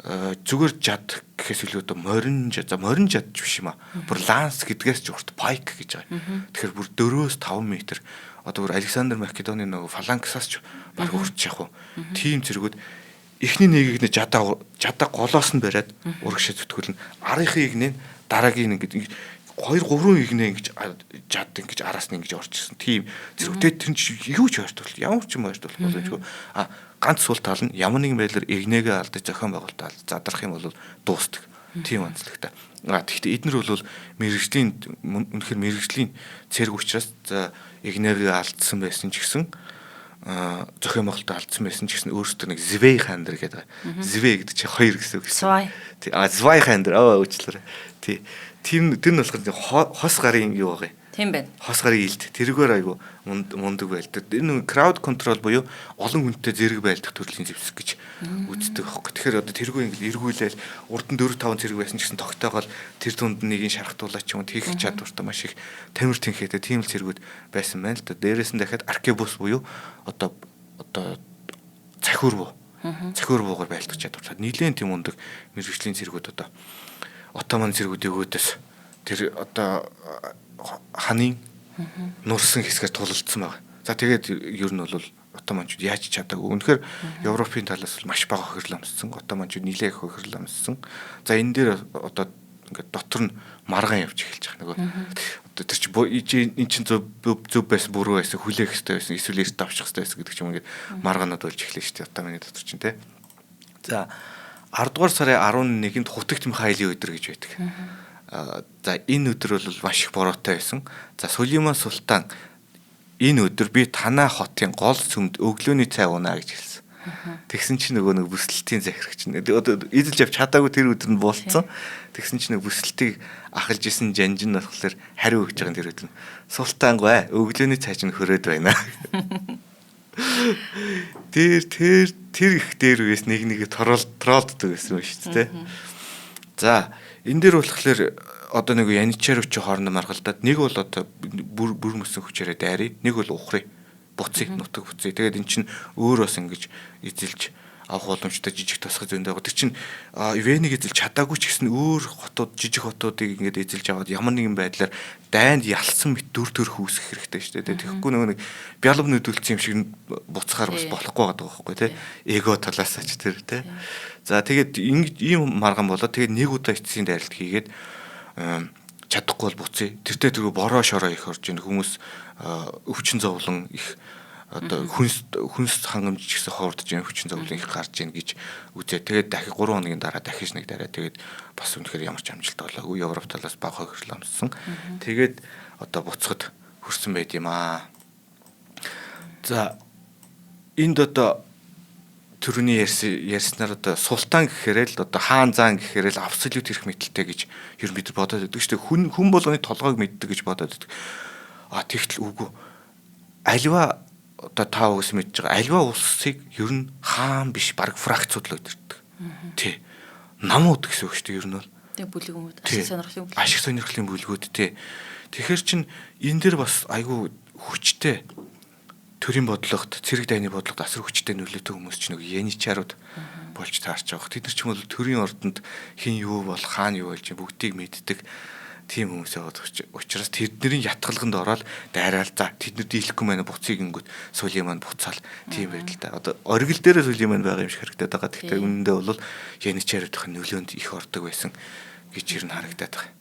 зүгээр жад гэхээс илүү одоо морин жад биш юм аа. Бүр ланс гэдгээс ч урт пайк гэж байгаа. Тэгэхээр бүр 4-5 м одоо бүр Александр Македоны нөгөө фаланксаас ч баг урч явах уу. Тийм зэргүүд эхний нэгийг нь жадаа голоос нь бариад урагшаа зүтгүүлнэ. Арийнхын игнээ дараагийн ингээд 2-3 игнээ ингэж жад ингэж араас нь ингэж орж ирсэн. Тийм зэрэгтэй тэр чинь юу ч ойртол ямар ч юм ойртол боломжгүй. Ганц сул тал нь ямар нэгэн байдлаар игнээгээ алдаж зохион байгуулалтаа задрах юм бол дуустдаг. Тийм онцлогтой. Тэгэхдээ эднэр бол үнэхээр мэрэгжлийн цэрэг учраас игнээгээ алдсан байсан ч гэсэн зохион байгуулалтаа алдсан байсан ч гэсэн өөрөөсөө нэг Звей хандр гэдэг. Звей гэдэг чинь хоёр гэсэн үг шүү. Тий. Звей хандр уучлаарай. Тий. Тэр нь болохоор хос гарын юу байгаа юм. Тийм байна. Хос гарын илт тэргээр айгу мундаг байлдаг. Энэ crowd control буюу олон хүнтэй зэрэг байлдах төрлийн зэвсэг гэж үздэг байхгүй. Тэгэхээр одоо тэргүй ингээл эргүүлээл урд нь 4-5 зэрэг байсан ч гэсэн тогтоогоол тэр дунд нэгийг шархтуулаач юм хийх чадвартай маш их тамир тэнхээтэй тийм л зэргүүд байсан байна л да. Дээрээс нь дахиад аркебус буюу одоо цахиур буугаар байлдах чадвартай. Нийлэн тийм мундаг мэрэгжлийн зэргүүд одоо Отоман зэргүүдийн өөдөөс тэр одоо ханын нурсан хэсгээр тулалдсан байна. За тэгээд ер нь бол Отоманчууд яаж чадаагүй. Үнэхээр Европын талаас бол маш бага хохирол амссан. Отоманчууд нилээх хохирол амссан. За энэ дээр одоо ингээд дотор нь маргаан явж эхэлж байгаа нөгөө. Одоо тэр чинь эн чинь зөв байсан бүрөө байсан хүлээх хэрэгтэй байсан эсвэл эрт авчих хэрэгтэй байсан гэдэг ч юм ингээд маргаанууд болж эхлэв шүү дээ. Отоманы дотор чинь тий. За 10 дугаар сарын 11-нд хутагт Михаилын өдөр гэж байдаг. За энэ өдөр бол маш их бороотой байсан. За Сулейман султан энэ өдөр би танаа хотын гол сүмд өглөөний цай унаа гэж хэлсэн. Тэгсэн чинь нөгөө нэг бүсэлтийн захирагч нь эзэлж авч чадаагүй тэр өдөр нь буулцсан. Тэгсэн чинь нөгөө бүсэлтийг ахалж исэн жанжин болохоор хариу өгж байгаа тэр өдөр нь султангүй өглөөний цай чинь хөрөөд байна. Тэр их дээр үес нэг тролддог гэсэн юм шүү дээ. За энэ дээр болохоор одоо нэг яничаар өчө хоорондоо маргалдаад нэг бол одоо бүр мөсөн хүчээрээ дайрыг, нэг бол ухрыг, буцыг, нутаг буцыг. Тэгээд эн чинь өөр бас ингэж эзэлж авах боломжтой жижиг тосгой зөндөө. Тэр чинь Венийг эзэлж чадаагүй ч гэсэн өөр хотууд, жижиг хотуудыг ингэж эзэлж аваад ямар нэгэн байдлаар дайнд ялсан мэт дүр төрх үүсгэх хэрэгтэй шүү дээ. Тэгэхгүй нөгөө нэг бялам нүдүүлсэн юм шиг буцахаар бас болохгүй байгаа байхгүй тий. Эго талаасаа ч тэр тий. За тэгээд ийм маргаан болоод тэгээд нэг удаа эцсийн дайралт хийгээд чадахгүй бол буцъя. Тэртээ тэргүй бороо шороо их орж ийн хүмүүс өвчин зовлон их одоо хүнс хангамж гэсэн хоордож ийн өвчин зовлон их гарч ийн гэж үзээ. Тэгээд дахин 3 хоногийн дараа дахиж нэг дараа тэгээд бас үнэхээр ямар ч амжилт олоогүй. Европ талаас бага хохирол амссан. Тэгээд одоо буцахад хүрсэн байд юм аа. За энд одоо төрөний ярьснаар одоо султан гэхээрээ л одоо хаан заан гэхээрээ л абсолют эрх мэдэлтэй гэж ер нь бид бодоод байдаг шүү дээ. Хүн болгоны толгойг мэддэг гэж бодоод байдаг. Тэгтэл үгүй. альва одоо та үгс мэдж байгаа альва улсыг ер нь хаан биш баг фракцууд л өдөрдөг. Тий. Намууд гэсэн үг шүү дээ ер нь бол. Тэг бүлгүүд ашиг сонирхлын бүлэг. Ашиг сонирхлын бүлгүүд тий. Тэгэхээр чин энэ дэр бас айгүй хүчтэй төрийн бодлогот цэрэг дайны бодлогот асар хүчтэй нөлөөтэй хүмүүс ч нэг яничаарууд болж таарч байгаа. Тэд нар ч юм бол төрийн ордонд хин юу бол хаана юу болж бүгдийг мэддэг тийм хүмүүс яваад учраас тэдний ятгалганд ороод дайраал за тэднүүд дийлэхгүй маань буцыг ингүүт Сулейман буцаал тийм байдал та. Одоо оргил дээрээ Сулейман байгаа юм шиг харагдаад байгаа. Тэгэхээр үнэндээ бол яничааруудын нөлөөнд их ордог байсан гэж ер нь харагдаад байгаа.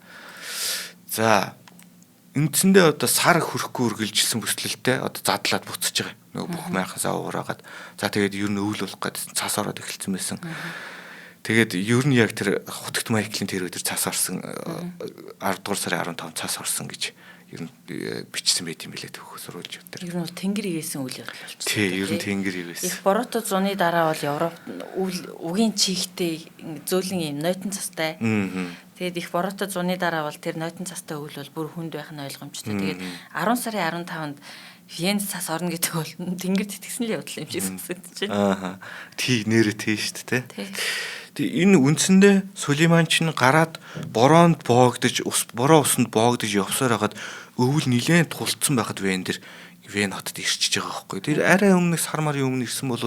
За үндсэндээ одоо сар хөрөхгүй үргэлжилсэн бүслэлтэй одоо задлаад буцаж байгаа. Нөгөө бүх майхасаа уураагаад за тэгээд ер нь өвөл болох гэдэг цаас ороод эхэлсэн байсан. Тэгээд ер нь яг тэр хутагт Майклийн тэр өдөр цаас орсон 10 дугаар сарын 15 цаас орсон гэж ер нь бичсэн байт юм билээ төвхөө сурвалж өдөр. Ер нь тэнгэр ивэсэн үйл явдал болчихсон. Тий, ер нь тэнгэр ивэсэн. Их Боруто зуны дараа бол Европ үгийн чихтэй зөөлөн юм нойтон цастай. Тэгээд их Боруто зуны дараа бол тэр нойтон цастай үйл бол бүр хүнд байх нь ойлгомжтой. Тэгээд 10 сарын 15-нд Вен цас орно гэдэг бол тэнгэр тэтгсэн л явдал юм шиг санагдаж байна. Тий нэрээ тий шүү дээ. Тэгээ энэ үндсэндээ Сулейман чинь гараад бороонд боогдож бороо усанд боогдож явсаар хагаад өвөл нилээн тулцсан байхад Вен хотод ирчиж байгаа байхгүй. Тэр арай өмнөх сармарын өмнө ирсэн бол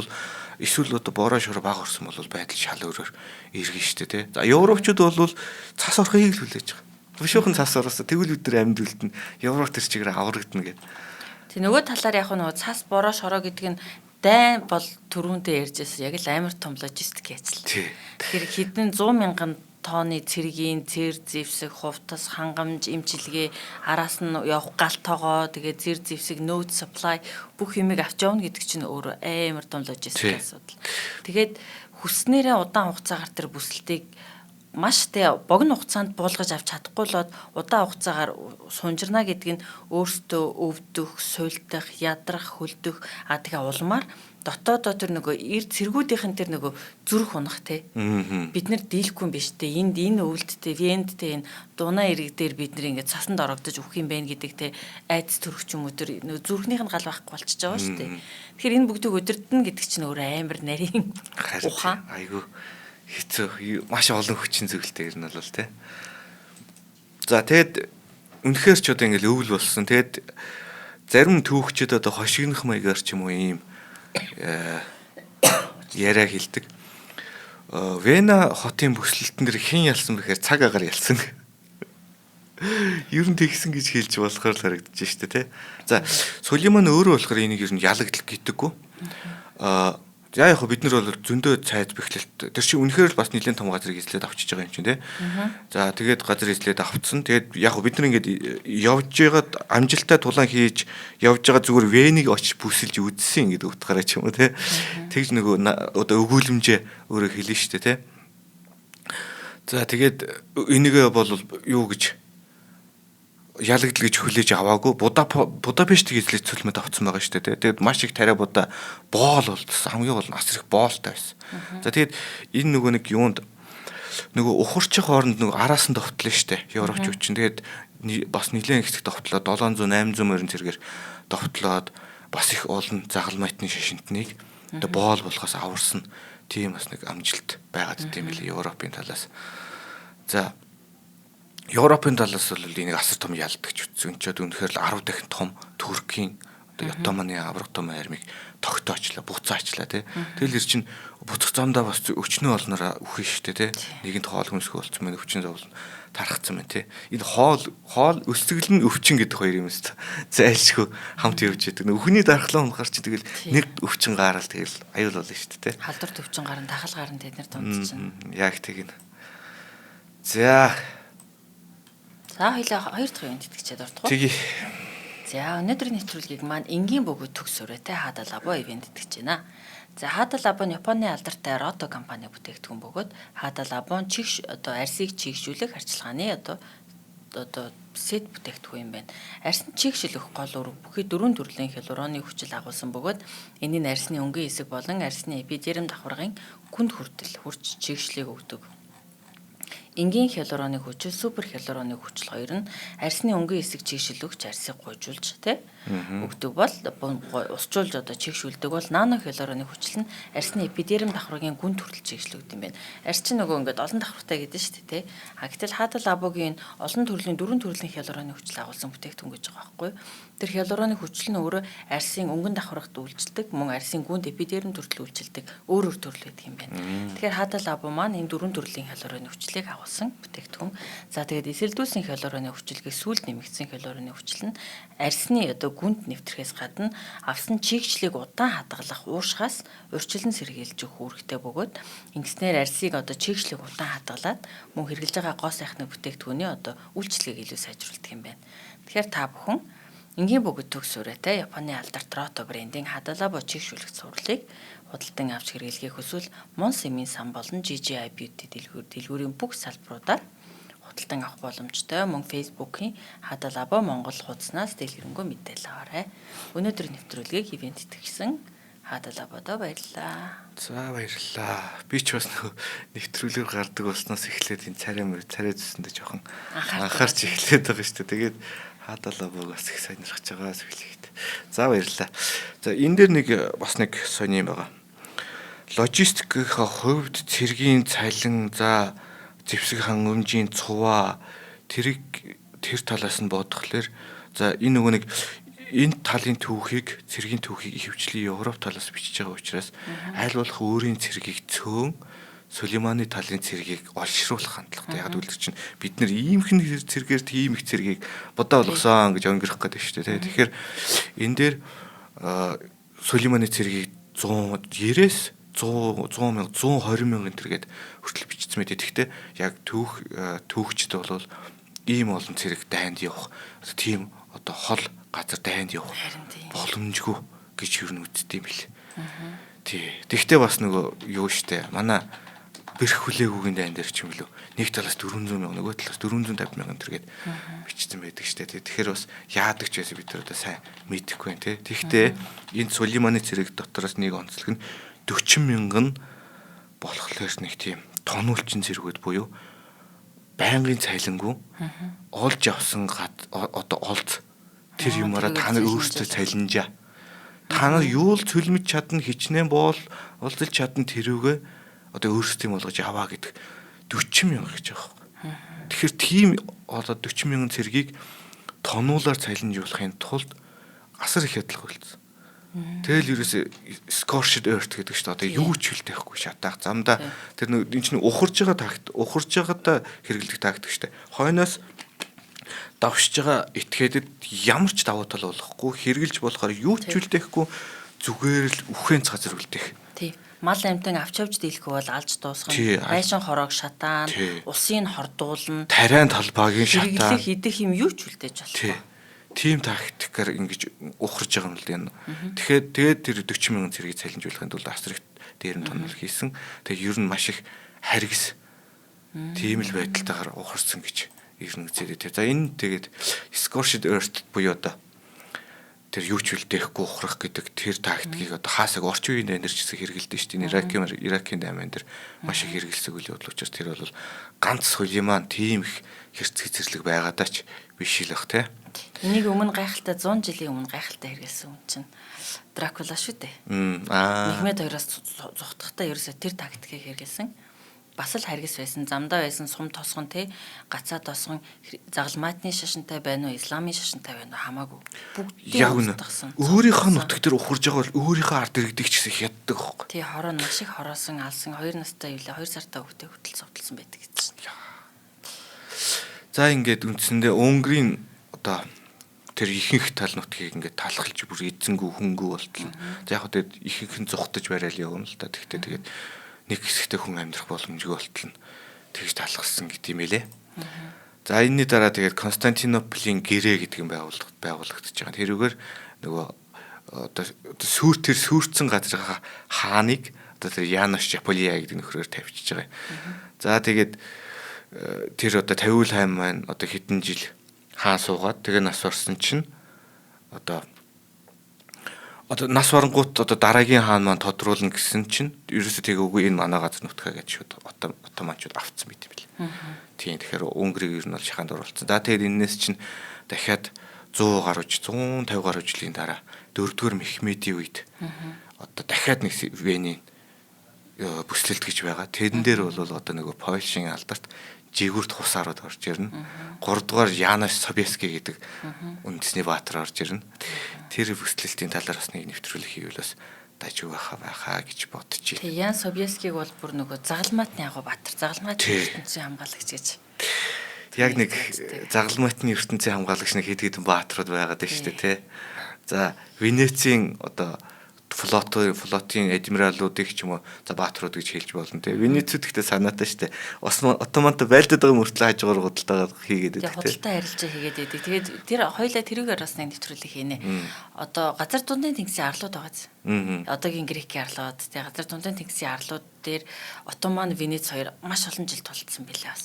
эсвэл одоо бороо шороо баг орсон бол байдал шал өөрөөр иргэн штэ тий. За европчууд бол цас орохыг л хүлээж байгаа. Бушуухан цас ороосоо тэгвэл бид нар амьд үлдэн Европ тэр чигээр аврагдана гэдэг. Тэг нөгөө талаар яг нөгөө цас бороо шороо гэдэг нь дайн бол түрүүндээ ярьжсэн яг л амар том логистик ажил. Тэгэхээр хэдэн 100 мянган тонны цэргийн зэр зэвсэг хувцас хангамж эмчилгээ араас нь явах галтоогоо тэгээ зэр зэвсэг нode supply бүх юмыг авч явна гэдэг чинь өөр амар том логистик асуудал. Тэгээд хүснээрээ удаан хугацаагаар тэр бүсэлтийг маш тэ богино хугацаанд буулгаж авч чадахгүй л удаан хугацаагаар сунжирна гэдэг нь өөртөө өвдөх, суйлдах, ядрах, хөлдөх тэгээ улмаар дотоодоо тэр нөгөө эр цэргүүдийнхэн тэр нөгөө зүрх унах те. Бид нар дийлэхгүй юм биш те. Энэ өвөлдтэй, вендтэй энэ дунаа ирэг дээр бид нар ингээд цасанд орогдож өгөх юм байна гэдэг те. Айдас төрөх ч юм уу тэр нөгөө зүрхнийх нь гал байхгүй болчихж байгаа шүү дээ. Тэгэхээр энэ бүгдийг өдөрдөн гэдэг чинь өөр амар нарийн ухаан. Айгу хэцүү маш олон хүчин зүйлтэй ер нь бол тий. За тэгэд үнэхээр ч одоо ингээл өвөл болсон. Тэгэд зарим түүхчид одоо хошигнох маягаар ч юм уу ийм яриа хэлдэг. Вена хотын бүслэлтэн дээр хэн ялсан бэхээр цаг агаар ялсан. Ер нь тэгсэн гэж хэлж болохоор л харагдаж штэ тий. За Сулейман өөрөө болохоор энийг ер нь ялагдал гэдэггүй. За яг бид нар бол зөндөө цайз бэхлэлт тэр чинь үнэхээр л бас нэлээд том газрыг эзлээд авчиж байгаа юм чинь тий. За тэгээд газар эзлээд авцсан. Тэгээд яг бид нар ингээд явж байгаад амжилттай тулаан хийж явж байгаа зүгээр Венийг очиж бүсэлж үдсэн гэдэг утгаараа ч юм уу тий. Тэгж нөгөө одоо өгүүлэмжээ өөрөө хэлнэ шүү дээ тий. За тэгээд энийгээ бол юу гэж ялагдал гэж хүлээж аваагүй Будапештийг эзлэж цөлмөд авцсан байгаа шүү дээ. Тэгээд маш их тариа будаа боол болдсон. Хамгийн гол нь асар их боолтой байсан. За тэгээд энэ нөгөө нэг юунд нөгөө ухарчих хооронд нөгөө араас нь довтлоо шүү дээ. Европчууд чинь тэгээд бас нэлээд их довтлоо 700 800 морин зэрэгээр довтлоод бас их олон загалмайтны шашинтныг одоо боол болохоос аварсан тийм бас нэг амжилт байгаад дим билээ Европын талаас. За Европын талаас бол энийг асар том ялдагч үтсэн. Чод үнэхээр л 10 дахин том Туркийн одоо Ятоманы авраг том армийг тогтоочлаа, буцаачлаа тий. Тэгэл ир чин буцах замдаа бас өчнөө олнороо үхэн штэ тий. Нэгэнт хоол хүнсгөө болцсон мэн өвчин зовлон тархацсан мэн тий. Энэ хоол өсгөл нь өвчин гэдэг хоёр юм өст. Зайлшгүй хамт явж идэг. Өвхний дархлаа унахаар чи тэгэл нэг өвчин гаарал тэгэл аюул болно штэ тий. Халдварт өвчин гарan тахал гарan тэд нар тунцчихна. Яг тэгин. За хоёлаа хоёр дахь юунд итгэжээд ордгоо. Тэгье. За өнөөдрийн нэвтрүүлгийг маань энгийн бөгөөд төгс өрөөтэй Hada Labo ивент итгэж байна. За Hada Labo нь Японы алдартай Roto компани бүтээгдэхүүн бөгөөд Hada Labo нь чигш одоо арьсыг чигшүүлэх арчилгааны одоо сет бүтээгдэхүүн юм байна. Арьсны чигшүүлэх гол үүрэг бүхий 4 төрлийн хялуурооны хүчил агуулсан бөгөөд энэний арьсны өнгийн хэсэг болон арьсны эпидерм давхаргын гүнд хүртэл хурц чигшлийг өгдөг. Энгийн хялуурооны хүчил, супер хялуурооны хүчил хоёр нь арсны өнгийн хэсэг чийшил өгч арсыг гойжуулж өгдөг бол усжуулж одоо чийгшүүлдэг бол нано хялуурооны хүчил нь арсны эпидерм давхаргын гүн төрөл чийгшлэгдэв юм байна. Арс чинь нөгөө ингээд олон давхартай гэдэг шүү дээ, тэ. Гэтэл хадал абогийн олон төрлийн дөрвөн төрлийн хялуурооны хүчил агуулсан бүтээгдэхүүн гэж байгаа байхгүй юу? Тэр хялуурооны хүчил нь өөрөө арсын өнгөн давхаргад үйлчилдэг, мөн арсын гүнд эпидерм төрөл үйлчилдэг өөр төрөл байдаг юм байна. Тэгэхээр хадал або маань энэ дөрвөн төрлийн хялуурооны хүчлийг агуулсан бүтээгдэхүүн. За тэгээд эсэлдүүлсэн хялуурооны хүчилгээ сүүлд нэмэгдсэн хялуурооны хүчил нь арсны одоо гүнд нэвтрэхээс гадна авсан чийгчлийг удаан хадгалах уушгаас урьдчилан сэргийлж өгөх үүрэгтэй бөгөөд ингэснээр арсыг одоо чийгчлийг удаан хадгалаад мөн хэрглэж байгаа гоо сайхны бүтээгдэхүүний одоо үйлчлэгийг илүү сайжруулдаг юм байна. Тэгэхээр та бүхэн энгийн бөгөөд төгс ураатай Японы алдарт Рото брендийн хадалаа бочигшүүлэх сурлыг худалдан авч хэрэглэхийг хүсвэл Mons эмийн сан болон GGI Beauty дэлгүүрийн бүх салбаруудаар худалдан авах боломжтой. Мөн Facebook-ийн хадалаа Монгол хуудаснаас дэлгэрэнгүй мэдээлэл аваарай. Өнөөдөр нэвтрүүлгийг ивент итгэсэн хадалаа бодоо баярлалаа. За баярлалаа. Би ч бас нэвтрүүлэг гардаг болсноос эхлээд энэ царай зүсэндээ жоохон анхаарч эхлээд байгаа шүү дээ. Тэгээд хадалаа богоос их сонирхож байгаа зүйлийгт. За баярлалаа. За энэ дээр бас нэг сони юм байгаа. Логистикийн хувьд цэргийн цалин, за зэвсэг хангамжийн цуваа тэр талаас нь бодглохлоор за энэ нөгөө нэг энэ талын түүхийг, цэргийн түүхийг ихэвчлэн Европ талаас бичиж байгаа учраас аль болох өөрийн цэргийг цөөн Сулейманы талын цэргийг олшруулах хандлагатай. Яг үл чинь бид нар иймхэн цэргээр тийм их цэргийг бодоо болгосон гэж өнгөрөх гэдэг шүү дээ. Тэгэхээр энэ дээр Сулейманы цэргийг 190-ээс 120 мянган тэргээд хүртэл бичсэн мэт. Тэгэхдээ яг түүхчд бол ийм олон цэрэг дайнд явах тийм одоо хол газар дайнд явах боломжгүй гэж юу нүдтэй юм бэл. Тий. Тэгэхдээ бас нөгөө юу штэ. Манай бэрх хүлээгүүгийн дайн дээр ч юм лөө нэг талаас 400 мянга, нөгөө талаас 450 мянган тэргээд бичсэн байдаг штэ. Тэгэхээр бас яадаг ч байсан бид нар одоо сайн мэдэхгүй байна тий. Тэгэхдээ энэ Сулейманы цэрэг дотроос нэг онцлог нь 40 мянган болохоор нэг тийм тонуулчин цэргүүд буюу байнгын цайлангүй олж авсан одоо олз тэр юмараа та нар өөрсдөө цалинжаа. Та нар юу л цөлмөж чадна, хичнээн боол уулзалж чадна тэрүүгээ одоо өөрсдөө болгож аваа гэдэг 40 мянга гэж байгаа. Тэгэхээр тийм одоо 40 мянган цэргийг тонуулаар цалинжуулахын тулд асар их ядлага болсон. Тэгэл ерөөсө scorched earth гэдэг чинь одоо юу ч хилтэй байхгүй шатаах замдаа тэр нэг энэ чинь ухарж байгаадаа хэрэглэдэг тактик штэ. Хойноос давшиж байгаа этгээдэд ямар ч давуу тал болохгүй, хэрглэж болохоор юу ч үлдээхгүй зүгээр л үхэнц газар үлдээх. Тий. Мал амтан авч явж дийлэхгүй бол алж дуусгана. Хайшин хороог шатаана, усыг хордуулна. Тариан талбайгийн шатаана. Хэрэглэх идэх юм юу ч үлдээж болохгүй. Тийм тактикаар ингэж ухарж байгаа юм л дээ. Тэгээд тэр 40 мянган цэргийг цалинжуулахын тулд асар их дээрэн тонол хийсэн. Тэгээд ер нь маш их харгис тийм л байдалтайгаар ухарсан гэж ирнэ үзээд. За энэ тэгээд scorched earth буюу одоо тэр юу ч үлдээхгүй ухрах гэдэг тэр тактикийг одоо хаасаг орчин үеийн дайнер ч гэсэн хэрэгэлдэж шүү дээ. Иракийн дайман дээр маш их хэрэгэлсэг үйл явдал учраас тэр бол ганц Сулейман тийм их хэрцгий зэрлэг байгаадаа ч биш л бах те. Энийг өмнө гайхалтай 100 жилийн өмнө гайхалтай хэрэгэлсэн хүн чинь Дракула шүү дээ. Мехмед хоёроос зүхтахтаа ерөөсө тэр тактикийг хэрэгэлсэн. Бас л харгис байсан, замдаа байсан сум тосгон те, гацаа тосгон загалмаатны шашинтай байна уу, исламын шашинтай байна уу хамаагүй. Бүгдийг утгасан. Өөрийнхөө нутаг дээр ухарж байгаа бол өөрийнхөө ард иргэдэг ч гэсэн хятдаг байхгүй. Тий, хороо маш их хороосон, алсан 2 настай юулаа 2 сартай хөвгтэй хөтөл цовдлсон байдаг гэж. За ингээд үндсэндээ Унгарын одоо тэр ихэнх тал нутгийг ингээд талхалж бүр эзэнгүү хөнгөө болтол. За яг хөө ихэнх нь зүхтаж барайл явна л да. Тэгтээ тэгээд нэг хэсэгтээ хүн амьдрах боломжгүй болтол нь тэгж талхалсан гэдэм байлээ. За энэний дараа тэгээд Константинополийн гэрээ гэдэг юм байгуулагдаж байгаа. Тэрүүгээр нөгөө одоо сүрцэн газрын хааныг одоо тэр Янош Жаполиа гэдэг нөхрөөр тавьчихж байгаа. За тэгээд тэр одоо Тавиул хайм маань одоо хэдэн жил хаан суугаад тэгээ нас орсон чинь одоо одоо нас барангуут одоо дараагийн хаан маань тодруулна гэсэн чинь ерөөсөө тэг үгүй энэ манай газар нутгаа гэж шууд отоманчууд авцсан байт юм бэл. Тийм тэгэхээр Өнгөрийг ер нь бол шахаанд оруулсан. За тэгээд энэс чинь дахиад 100 гаруй 150 гаруй жилийн дараа 4-р Мехмедийн үед одоо дахиад нэг Вений бүслэлт гэж байгаа. Тэрэн дээр бол одоо нөгөө Польшийн алдарт жигүүрт хусаарууд орж ирнэ. 3-р Янаш Собеский гэдэг үндэсний баатар орж ирнэ. Тэр бүслэлтийн талаар бас нэг нэвтрүүлэг хийвэл бас дажиг байхаа гэж бодож байна. Тэгээ Ян Собескийг бол бүр нөгөө загалмаатны агуу баатар, загалмаатны ертөнцийн хамгаалагч гэж. Яг нэг загалмаатны ертөнцийн хамгаалагч нэг хэд хэдэн баатрууд байгаад байна шүү дээ, тий. За Венецийн одоо флотын адмиралуудыг ч юм уу за баатрууд гэж хэлж болно тий. Венецүүд ихтэй санаатай шүү дээ. Отомантай байлдаад байгаа мөртлөө хажуугаар худалдаагаа хийгээд байдаг тий. Худалдаа арилжаа хийгээд байдаг. Тэгээд тэр хоёулаа тэрүүгээр бас нэг нэвтрүүлэг хийнэ. Одоо газар дундын тэнгисийн арлууд байгаа зү. Одоогийн Грекийн арлууд, тий газар дундын тэнгисийн арлууд дээр Отоман, Венец хоёр маш олон жил тулдсан билээ бас.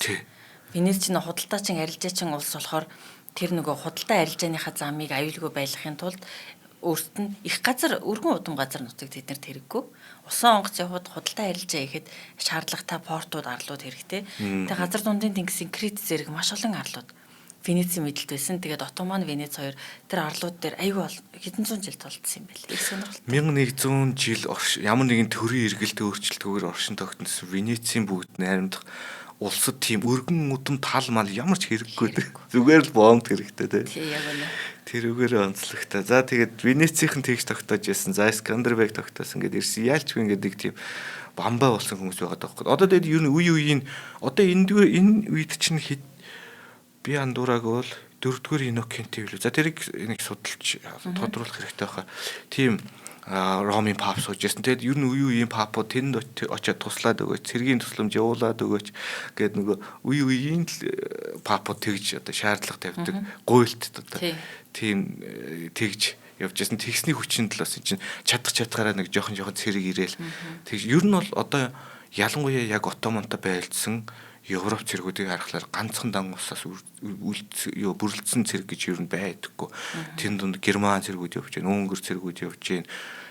Венец чинь худалдаачин арилжаачин улс болохоор тэр нөгөө худалдаа арилжааныхаа замыг аюулгүй байлгахын тулд өөрт нь их газар өргөн удам газар нутаг тэднэрт хэрэггүй. Усан онгоц явахад худалдаа арилжаа хийхэд шаардлагатай портууд арлууд хэрэгтэй. Тэгээ газар дундын тэнгисийн Крит зэрэг маш олон арлууд Венецийн мэдлэлд байсан. Тэгээд Отоман, Венец хоёр тэр арлууд дээр аюул хэдэн зуун жил тулдсан юм байна. Их сонирхолтой. 1100 жил ямар нэгэн төрийн эргэлт өөрчлөлтөөр оршин тогтносон Венецийн бүгд найрамдах улсад тийм өргөн удам тал мал ямар ч хэрэггүй. Зүгээр л бомб хэрэгтэй тий. Яг үнэ. Тэрүүгээр онцлогтой. За тэгээд Венецийнхэн тэгж тогтоож яасан. За Скандербег тогтоосон гэдэг ирсэн. Яалчгүй ингээд нэг тийм бамбай болсон хүмүүс байгаа даахгүй. Одоо тэгээд юу н үеийн одоо энэ үед чинь би андуураг бол 4-р Иннокентий билүү. За тэрийг нэг судалж тодруулах хэрэгтэй байхаа. Тийм Ромын пап сууж ясан. Тэгэд ер нь үеийн папууд тэнд очиад туслаад өгөөч, цэргийн тусламж явуулаад өгөөч гэдэг нөгөө үеийн папууд тэгж одоо шаардлага тавьдаг. Гуйлт одоо тийм тэгж явж ясан. Тэгсний хүчинд л бас энэ чинь чадхаараа нэг жоохон цэрэг ирээл. Тэгж ер нь бол одоо ялангуяа яг Отомантай байлдсан Европ цэргүүдийг харахаар ганцхан дан усаас бүрлдсэн цэрэг гэж юу байдаггүй. Тэнд дунд Герман цэргүүд явж байна, Өнгөр цэргүүд явж байна.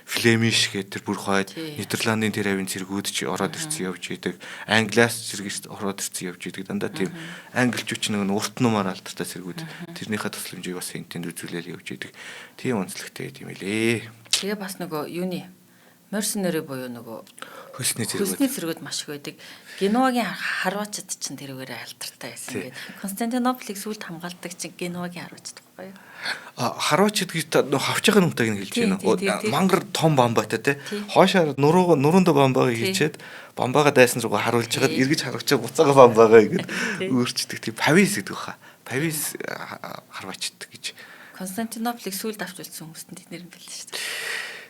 Флемиш гэдэг тэр бүр хойд Нидерландын тэр авийн цэргүүд ч ороод ирсэн явж идэг. Англиас цэргээс ороод ирсэн явж идэг. Дандаа тийм англичууд ч нэг урт нумаар алдартай цэргүүд. Тэрнийхээ тусламжийг бас энтэнд үзүүлэл явж идэг. Тийм онцлогтой юм элэ. Тэгээ бас нөгөө юуны Мерсенери буюу нөгөө хөлсний цэргүүд маш их байдаг. Генуагийн харваачид чинь тэрүүгээр алдартай байсан гэдэг. Константинополийг сүүлд хамгаалдаг чинь Генуагийн харваачид байхгүй юу? Харваачид гэж нөх хавчаагийн нутаг нь хэлж байна. Мангар том бамбаатай те. Хоошоор нуруундаа бамбаага хийчээд бамбаага дайсан руугаа харуулж хагаад эргэж харагчаа буцаага бамбаага игээд өөрчдөг. Тийм Павис гэдэг баха. Павис харваачид гэж. Константинополийг сүүлд авч үлдсэн хүмүүст нь тэднэр юм байл шүү дээ.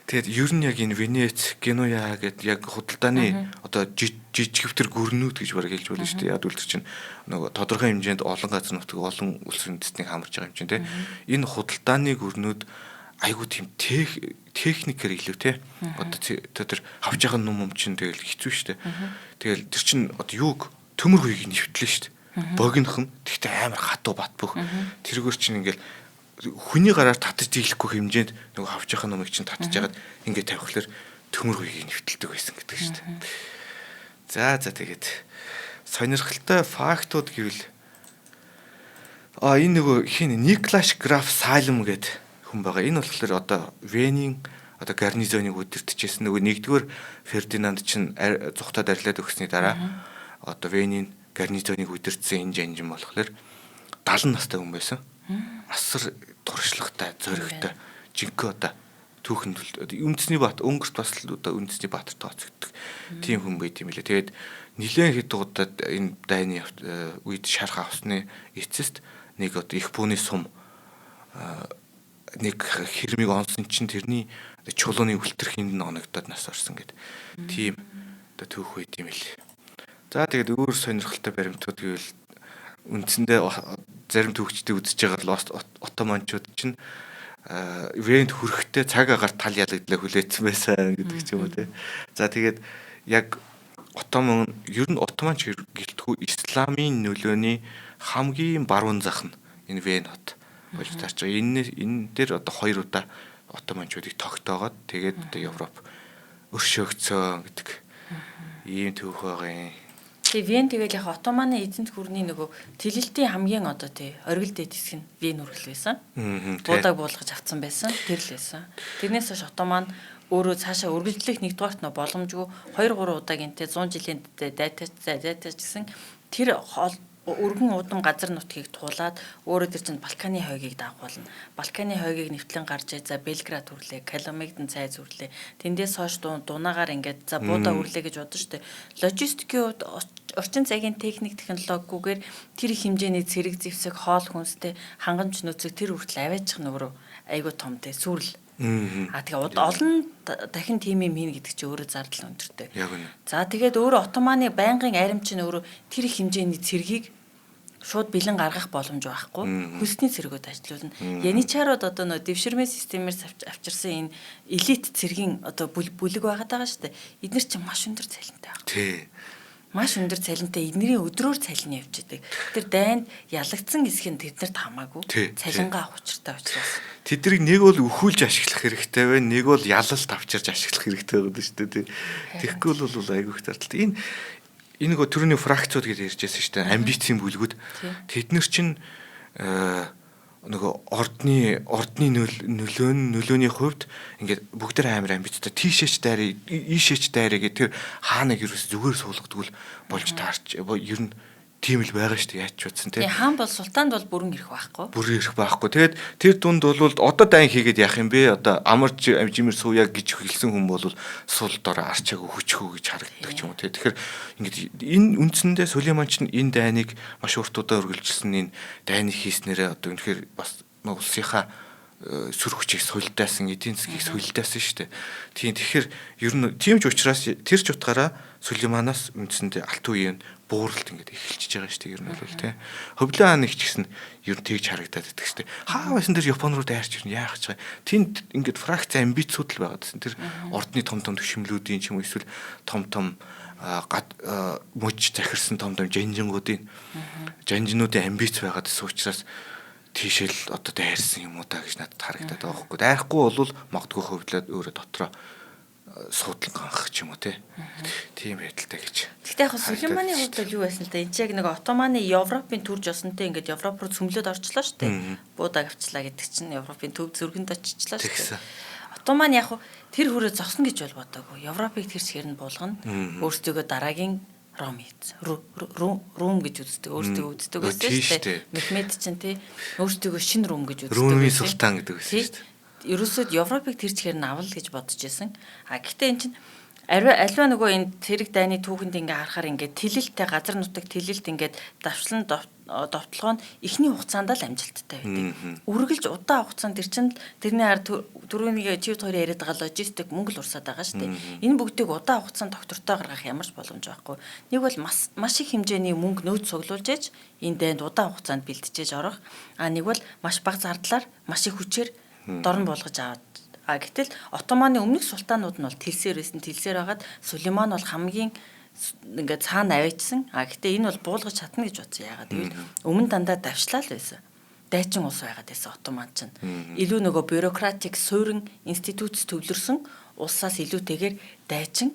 Тэгээд ер нь яг энэ Венец, Генуя гэдэг яг худалдааны одоо жижигвтер гүрнүүд гэж бараг хэлж болно шүү дээ. Яг үл чинь нөгөө тодорхой хэмжээнд олон газар нутаг, олон улс үндэстнийг хамарж байгаа юм чинь те. Энэ худалдааны гүрнүүд айгуу тийм техникээр илүү те. Одоо тэр хавж байгаа ном чинь тэгэл хэцүү шүү дээ. Тэгэл тэр чинь одоо юуг төмөр хуйг нэвтлээ шүү дээ. Богинох нь тэгтээ амар хатуу бат бөх. Тэргээр чинь ингээл хүний гараар татаж дийлэхгүй хэмжээнд нөгөө хавж байгаа номыг чинь татаж ягаад ингээд тавихлаар төмөр хуйгийг нэвтэлдэг байсан гэдэг шүү дээ. За тэгээд сонирхолтой фактууд гэвэл энэ нөгөө хин Никлаш Граф Сайлм гэдэг хүн байгаа. Энэ болохоор одоо Венийн одоо гарнизоныг удирдахжсэн нөгөө 1-р Фердинанд чинь зүхтад арилаад өгсөний дараа одоо Венийн гарнизоныг удирдсан энэ жанжин болохоор 70 настай хүн байсан. Асар туршлагатай, зоригтой, жинхэнэ одоо түүхэнд үндэсний бат, Өнгөрт бас л одоо үндэсний баатар тооцогддог. Тийм хүн байт юм лээ. Тэгээд нэлээд хэд удаад энэ дайны үед шарх авсны эцэст нэг одоо их бүүний сум нэг хэрмийг онсон чинь тэрний чулууны үлтерхинд нь оногдоод нас орсон гэдэг. Тийм одоо түүх байт юм лээ. За тэгээд өөр сонирхолтой баримтууд гэвэл үндсэндээ зарим түүхчдийг үзэж байгаа л Отоманчууд чинь Венд хүрэхтэй цаг агаар тал ялагдлаа хүлээсэн байсан гэдэг ч юм уу тий. За тэгээд яг Отоман ер нь Отоманч гэлтгүй исламын нөлөөний хамгийн баруун зах нь энэ Вен хот болж таарч байгаа. Энэ дээр одоо 2 удаа Отоманчуудыг тогтоогоод тэгээд одоо Европ өршөөгцөө гэдэг ийм түүх байгаа юм. Тэгээ Вен тэгэл яг Отоманы эзэнт гүрний нөгөө тэлэлтийн хамгийн одоо тий оргил дэд хэсэг нь Вен үргэл байсан. Буудаг буулгаж авцсан байсан. Тэр л байсан. Тэрнээс хойш Отоман өөрөө цаашаа үргэлжлэх нэгдүгээрт нь боломжгүй 2 3 удаагийн тий 100 жилийн дайтаж гэсэн тэр өргөн удам газар нутгийг туулаад өөрөө тэр чинь Балканы хойгийг дагуулна. Балканы хойгийг нэвтлэн гарч за Белград хүрлээ, Каломегдэн цайз хүрлээ. Тэндээс хойш дунаагаар ингээд за Буда хүрлээ гэж бодсон шүү дээ. Логистикийн хувьд орчин цагийн техник технологигүйгээр тэр их хэмжээний цэрэг зэвсэг, хоол хүнстэй хангамж нөөцөг тэр хүртэл аваачих нөгөө айгуу томтэй сүрэл. Тэгээ олон дахин тим юм хийнэ гэдэг чинь өөрөө зардал өндөртэй. Яг үнэ. За тэгээд өөрөө Отоманы байнгын арим чинь өөрөө тэр их хэмжээний цэргийг шууд бэлэн гаргах боломж байхгүй. Хөлсний цэргүүд ажилуулна. Яничарууд одоо нөө дэвширмээ системээр авчирсан энэ элит цэргийн одоо бүлэг байгаад байгаа шүү дээ. Эднэр чинь маш өндөр цалинтай байна. Тий. Маш өндөр цалинтай эднэрийн өдрөөр цалин явж идэг. Тэр дайнд ялагдсан хэсэг нь тэднэрт хамаагүй. Цалингаа авах учиртай учраас. Тэднийг нэг бол өхүүлж ашиглах хэрэгтэй байна, нэг бол ялалт авчирж ашиглах хэрэгтэй байдаг шүү дээ. Тэгэхгүй бол айгүй их зардалтай. Энэ нөгөө төрөний фракцууд гэж ярьжсэн шүү дээ. Амбицийн бүлгүүд. Тэднэр чинь нөгөө ордны нөлөөний хувьд ингээд бүгд амар амбицтай тийшээч дайраа ийшээч дайраа гэх тэр хаанаг ерөөс зүгээр суулгадгүй болж таарч ер нь тийм л байгаа шүү дээ. Яаж ч утсан тий. Хаан бол султанд бол бүрэн ирэх байхгүй. Бүрэн ирэх байхгүй. Тэгээд тэр дунд бол одоо дайн хийгээд яах юм бэ? Одоо амарч жимэр сууя гэж хэлсэн хүн бол сул дор арчааг хүчхүү гэж харагддаг ч юм уу тий. Тэгэхээр ингээд энэ үндсэндээ Сулейман ч энэ дайныг маш урт удаа үргэлжилсэн энэ дайныг хийснээрээ одоо үнэхээр бас улсынхаа сүр хүчийг сулдаасан, эдийн засгийг сулдаасан шүү дээ. Тийм тэгэхээр ер нь тийм ч учраас тэр ч утгаараа Сулейманаас үндсэндээ алт үеийн бууралт ингээд эхэлчихэж байгаа шүү дээ. Ер нь бол тий. Хөвлөө хаан их ч гэсэн ер нь тэгж харагдаад байдаг шүү дээ. Хаа байсан тэр Япон руу дайрч ирнэ яах гэж байгаа. Тэнд ингээд фракц амбицууд л байгаа гэсэн. Тэр ордны том төшмлүүдийн ч юм уу эсвэл том мөж захирсан том жанжингуудын жанжинуудын амбиц байгаад гэсэн учраас тийшэл одоо дайрсан юм уу та гэж надад харагдаад байгаа байхгүй. Дайрахгүй бол магадгүй хөвлөөд өөрөө дотроо суудлан ганах ч юм уу тийм байдалтай гэж. Гэхдээ яг Сулейманы хувьд бол юу байсан л да. Энд яг нэг Отоманы Европын төр жосонтой ингээд Европ руу цөмлөд орчлоо шүү дээ. Буудаг авчлаа гэдэг чинь Европын төв зүрхэнд очичлаа шүү дээ. Отоман яг тэр хүрээ зогсно гэж бол бодоогүй. Европыг тэр чигээр нь буулгана. Өөрсдөө дараагийн Ром гэж үздэг. Өөрсдөө үздэг байсан шүү дээ. Мехмед чинь тий өөрсдөө шинэ Ром гэж үздэг. Ромын султан гэдэг байсан шүү дээ. Ерөөсөд Европыг тэр чигээр нь авал гэж бодож байсан. Гэхдээ эн чинь альва нөгөө энэ цэрэг дайны түүхэнд ингээ харахаар ингээ тэлэлттэй газар нутаг тэлэлт ингээ давчлан довтлогоо нь ихний хугацаанд л амжилттай байдаг. Үргэлж удаан хугацаанд тэр чинь тэрний ард түрүүний чивд хоёр яриад байгаа логистик мөнгө л урсаад байгаа шүү дээ. Энэ бүгдийг удаан хугацаанд доктортой гаргах ямар ч боломж байхгүй. Нэг бол маш их хэмжээний мөнгө нөөц цуглуулж ээж энэ дайнд удаан хугацаанд бэлтжиж орох. Нэг бол маш бага зардлаар маш их хүчээр дорн болгож аваад. Гэтэл Отоманы өмнөх султанууд нь бол тэлсээр байгаад Сулейман бол хамгийн ингээд цаана аваачсан. Гэтээ энэ бол буулгаж чадна гэж бодсон. Яагаад гэвэл өмнө дандаа давшлаа л байсан. Дайчин улс байгаад байсан Отоман чинь. Илүү нөгөө бюрократик суурин институтс төвлөрсөн улсаас илүүтэйгээр дайчин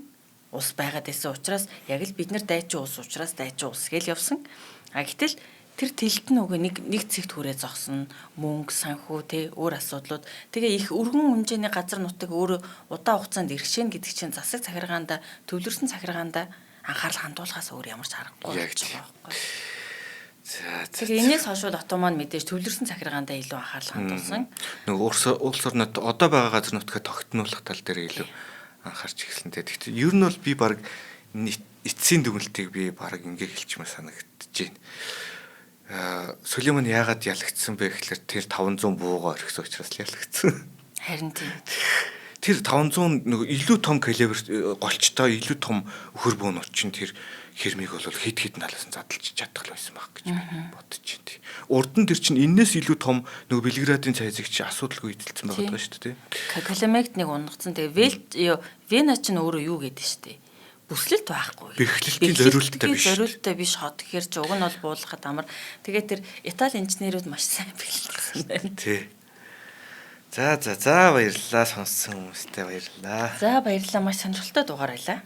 улс байгаад байсан учраас яг л бид нар дайчин улс учраас дайчин улс гэж явсан. Гэтэл тэр тэлэлт нь нөгөө нэг цэгт хүрээ зогсно. Мөнгө, санхүү те өөр асуудлууд. Тэгээ их өргөн хэмжээний газар нутаг өөрөө удаан хугацаанд ирэх гэдэг чинь засаг захиргаанда төвлөрсөн захиргаанда анхаарал хандуулахаас өөр ямар ч аргагүй болж байгаа байхгүй. Тэгээ энэс хойш Отоман мэдээж төвлөрсөн захиргаандаа илүү анхаарал хандуулсан. Нөгөө улс орнод одоо байгаа газар нутгаа тогтнуулах тал дээр илүү анхаарч эхэлсэнтэй. Гэхдээ ер нь бол би баг эцсийн дүгнэлтийг би баг ингээ хэлчихмээр санагдаж байна. Сулейман яагаад ялагдсан бэ гэхээр тэр 500 бууга орхисон учраас ялагдсан. Харин тийм. Тэр 500 нөгөө илүү том калибр голчтой илүү том өхөр бөөнүүд чинь тэр хэрмийг бол хэд талаас нь задлж чадах л байсан баг гэж бодож байна. Урд нь тэр чинь энэс илүү том нөгөө Белградын цайзыг чи асуудалгүй эдэлсэн байгаа шүү дээ. Калемегт нэг унгацсан. Тэгээ Вена чинь өөрөө юу гэдэг шүү дээ. Бүслэлт байхгүй. Бэхлэлтийн зориулттай биш. Зориулттай биш хот гэхэр ч уг нь бол буулгахад амар. Тэгээд тэр Итали инженерүүд маш сайн бэхлэлсэн байна. Тий. За баярлалаа, сонссон хүмүүстээ баярлалаа. За баярлалаа, маш сонирхолтой дугаар байлаа.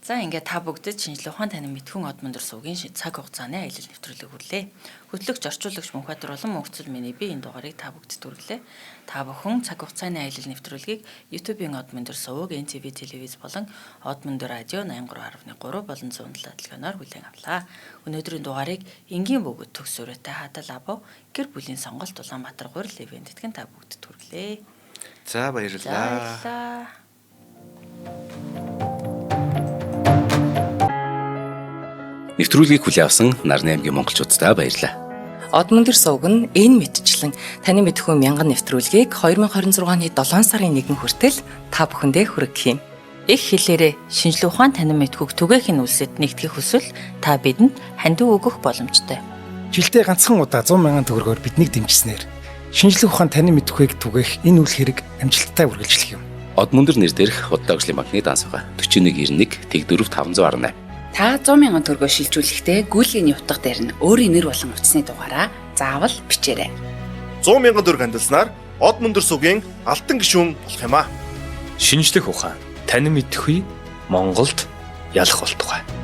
За ингээд та бүгдэд шинжлэх ухаан танин мэдхүн од мөндөр суугийн цаг хугацааны аялал нэвтрүүлэг хүрлээ. Хөтлөгч орчуулагч Мөнхбаатар болон мөнхцөл миний би энэ дугаарыг та бүгдэд хүргэлээ. Та бүхэн цаг хугацааны аялал нэвтрүүлгийг YouTube-ийн од мөндөр сууг, NTV телевиз болон од мөндөр радио 83.3 болон 107 дэлгэнээр хүлээн авлаа. Өнөөдрийн дугаарыг энгийн бөгөөд төгс өрөөтэй хадал або гэр бүлийн сонголт Улаанбаатар 3 левен тэтгэн та бүгдэд хүргэлээ. За баярлалаа. Баярлалаа. Нэвтрүүлгийг хүлээн авсан Нарны аймгийн монголчуудаа баярлалаа. Од мөндөр сувг нь энэ мэдчлэн таны мэдхүйн мянган нэвтрүүлгийг 2026 оны 7 сарын 1 хүртэл та бүхэндээ хүргэх юм. Их хэлээрээ шинжлэх ухаан танин мэдхүйг түгээхийн үлсэд нэгтгэх хүсвэл та бидэнд хандив өгөх боломжтой. Жилдээ ганцхан удаа 100,000 төгрөгөөр биднийг дэмжснээр шинжлэх ухаан танин мэдхүйг түгээх энэ үйл хэрэг амжилттай үргэлжлэх юм. Од мөндөр нэр дээрх Удаагшлын банкны дансгаа 4191 Тэг 4518. Та 100,000 төгрөгөөр шилжүүлэхдээ гүйлгээний утга дээр нь өөрийн нэр болон утасны дугаараа заавал бичээрэй. 100,000 төгрөг хандалснаар од мөндөр сувгийн алтан гишүүн болох юм а. Шинжлэх ухаан танин мэдхгүй Монголд ялах болтугай.